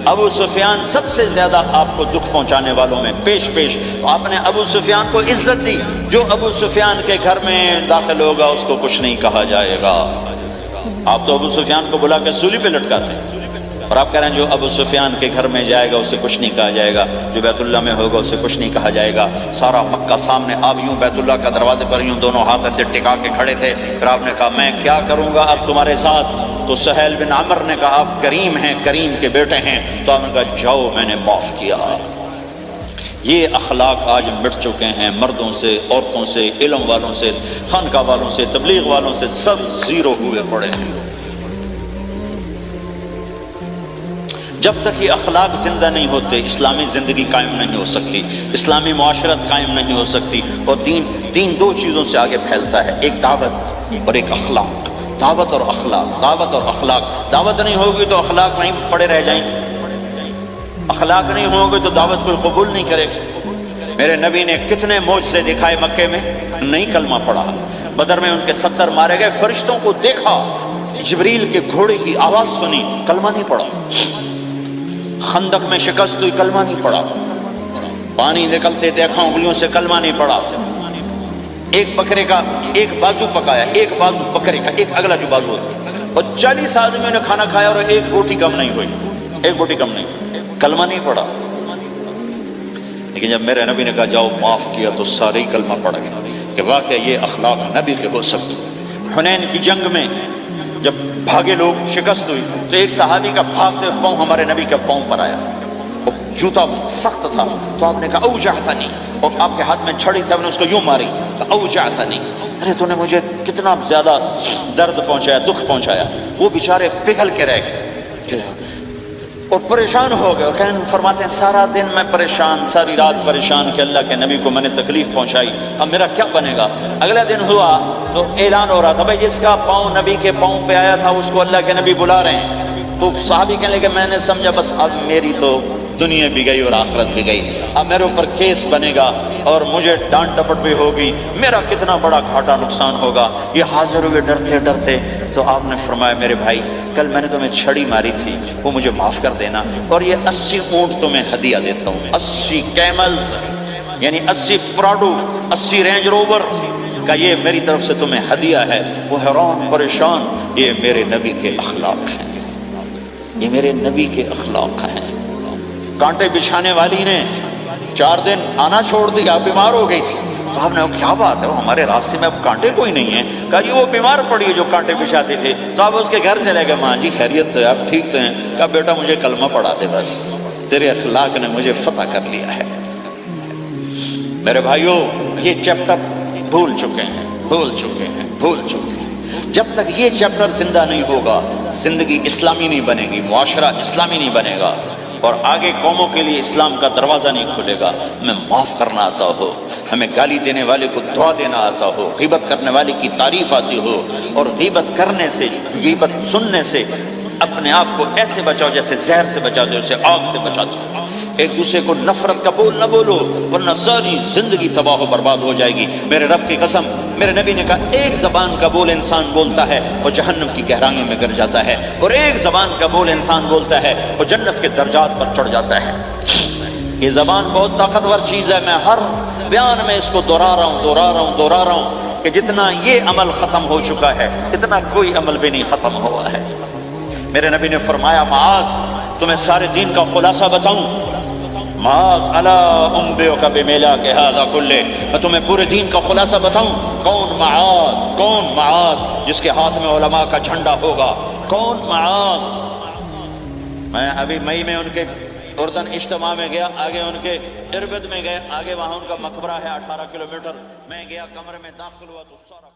ابو سفیان سب سے زیادہ آپ کو دکھ پہنچانے والوں میں پیش، تو آپ نے ابو سفیان کو عزت دی۔ جو ابو سفیان کے گھر میں داخل ہوگا اس کو کچھ نہیں کہا جائے گا۔ آپ تو ابو سفیان کو بلا کے سولی پہ لٹکاتے ہیں، اور آپ کہہ رہے ہیں جو ابو سفیان کے گھر میں جائے گا اسے کچھ نہیں کہا جائے گا، جو بیت اللہ میں ہوگا اسے کچھ نہیں کہا جائے گا۔ سارا مکہ سامنے، آپ یوں بیت اللہ کا دروازے پر یوں دونوں ہاتھ ایسے ٹکا کے کھڑے تھے، پھر آپ نے کہا میں کیا کروں گا اب تمہارے ساتھ؟ تو سہیل بن عمر نے کہا آپ کریم ہیں، کریم کے بیٹے ہیں، تو آپ نے کہا جاؤ میں نے معاف کیا۔ یہ اخلاق آج مٹ چکے ہیں، مردوں سے، عورتوں سے، علم والوں سے، خانقاہ والوں سے، تبلیغ والوں سے، سب زیرو ہوئے پڑے ہیں۔ جب تک یہ اخلاق زندہ نہیں ہوتے اسلامی زندگی قائم نہیں ہو سکتی، اسلامی معاشرت قائم نہیں ہو سکتی۔ اور دین دو چیزوں سے آگے پھیلتا ہے، ایک دعوت اور ایک اخلاق۔ دعوت اور اخلاق، دعوت نہیں ہوگی تو اخلاق نہیں پڑے رہ جائیں گے، اخلاق نہیں ہوگے تو دعوت کوئی قبول نہیں کرے گا۔ میرے نبی نے کتنے معجزے دکھائے مکے میں، نہیں کلمہ پڑھا۔ بدر میں ان کے 70 مارے گئے، فرشتوں کو دیکھا، جبریل کے گھوڑے کی آواز سنی، کلمہ نہیں پڑھا۔ خندق میں شکست ہوئی، کلمہ نہیں پڑھا۔ پانی نکلتے دیکھا انگلیوں سے، کلمہ نہیں پڑھا۔ ایک بکرے کا ایک بازو پکایا، ایک بازو بکرے کا، ایک اگلا جو بازو ہوتا، اور 40 آدمیوں نے کھانا کھایا اور ایک بوٹی کم نہیں ہوئی، ایک بوٹی کم نہیں، کلمہ نہیں پڑھا۔ لیکن جب میرے نبی نے کہا جاؤ معاف کیا تو سارے ہی کلمہ پڑھ گئے کہ واقعی یہ اخلاق نبی کے ہو سکتے۔ حنین کی جنگ میں جب بھاگے لوگ، شکست ہوئی، تو ایک صحابی کا بھاگتے پاؤں ہمارے نبی کے پاؤں پر آیا، جوتا سخت تھا، تو آپ نے کہا اوجعتنی، اور آپ کے ہاتھ میں چھڑی تھی، آپ نے اس کو یوں ماری، اوجعتنی، ارے تو نے مجھے کتنا زیادہ درد پہنچایا، دکھ پہنچایا۔ وہ بیچارے پگھل کے رہ گئے اور پریشان ہو گئے، اور فرماتے ہیں سارا دن میں پریشان، ساری رات پریشان کہ اللہ کے نبی کو میں نے تکلیف پہنچائی، اب میرا کیا بنے گا؟ اگلا دن ہوا تو اعلان ہو رہا تھا بھائی جس کا پاؤں نبی کے پاؤں پہ آیا تھا اس کو اللہ کے نبی بلا رہے ہیں۔ تو صحابی کہنے لگے میں نے سمجھا بس اب میری تو دنیا بھی گئی اور آخرت بھی گئی، اب میرے اوپر کیس بنے گا اور مجھے ڈانٹ ڈپٹ بھی ہوگی، میرا کتنا بڑا گھاٹا نقصان ہوگا۔ یہ حاضر ہوئے ڈرتے ڈرتے، تو آپ نے فرمایا میرے بھائی کل میں نے تمہیں چھڑی ماری تھی، وہ مجھے معاف کر دینا، اور یہ 80 اونٹ تمہیں ہدیہ دیتا ہوں، 80 کیملز یعنی 80 پراڈو، 80 رینج روور کا یہ میری طرف سے تمہیں ہدیہ ہے۔ وہ حیران پریشان، یہ میرے نبی کے اخلاق ہیں، یہ میرے نبی کے اخلاق ہیں۔ کانٹے بچھانے والی نے 4 دن آنا چھوڑ دیا، بیمار ہو گئی تھی، تو آپ نے کہا کیا بات ہے، ہمارے راستے میں اب کانٹے کوئی نہیں ہیں؟ کہا جی وہ بیمار پڑی ہے جو کانٹے بچھاتی تھی۔ تو آپ اس کے گھر چلے گئے، ماں جی خیریت تو ہے، آپ ٹھیک تو ہیں؟ کہا بیٹا مجھے کلمہ پڑھا دے، بس تیرے اخلاق نے مجھے فتح کر لیا ہے۔ میرے بھائیوں یہ چیپٹر بھول چکے ہیں۔ جب تک یہ چیپٹر زندہ نہیں ہوگا زندگی اسلامی نہیں بنے گی، معاشرہ اسلامی نہیں بنے گا، اور آگے قوموں کے لیے اسلام کا دروازہ نہیں کھلے گا۔ ہمیں معاف کرنا آتا ہو، ہمیں گالی دینے والے کو دعا دینا آتا ہو، غیبت کرنے والے کی تعریف آتی ہو، اور غیبت کرنے سے، غیبت سننے سے اپنے آپ کو ایسے بچاؤ جیسے زہر سے بچاؤ، جیسے آگ سے بچاتے ہو۔ ایک دوسرے کو نفرت کا بول نہ بولو ورنہ ساری زندگی تباہ و برباد ہو جائے گی۔ میرے رب کی قسم میرے نبی نے کہا ایک زبان کا بول انسان بولتا ہے وہ جہنم کی گہرائیوں میں گر جاتا ہے، اور ایک زبان کا بول انسان بولتا ہے وہ جنت کے درجات پر چڑھ جاتا ہے۔ یہ زبان بہت طاقتور چیز ہے، میں ہر بیان میں اس کو دہرا رہا ہوں کہ جتنا یہ عمل ختم ہو چکا ہے اتنا کوئی عمل بھی نہیں ختم ہوا ہے۔ میرے نبی نے فرمایا معاذ تمہیں سارے دین کا خلاصہ بتاؤں؟ معاذ الا انبئک بملاک ھذا کلہ، میں تمہیں پورے دین کا خلاصہ بتاؤں؟ کون معاذ جس کے ہاتھ میں علماء کا جھنڈا ہوگا؟ کون معاذ؟ میں ابھی مئی میں ان کے اردن اجتماع میں گیا، آگے ان کے اربد میں گئے، آگے وہاں ان کا مقبرہ ہے 18 کلومیٹر، میں گیا کمرے میں داخل ہوا تو سارا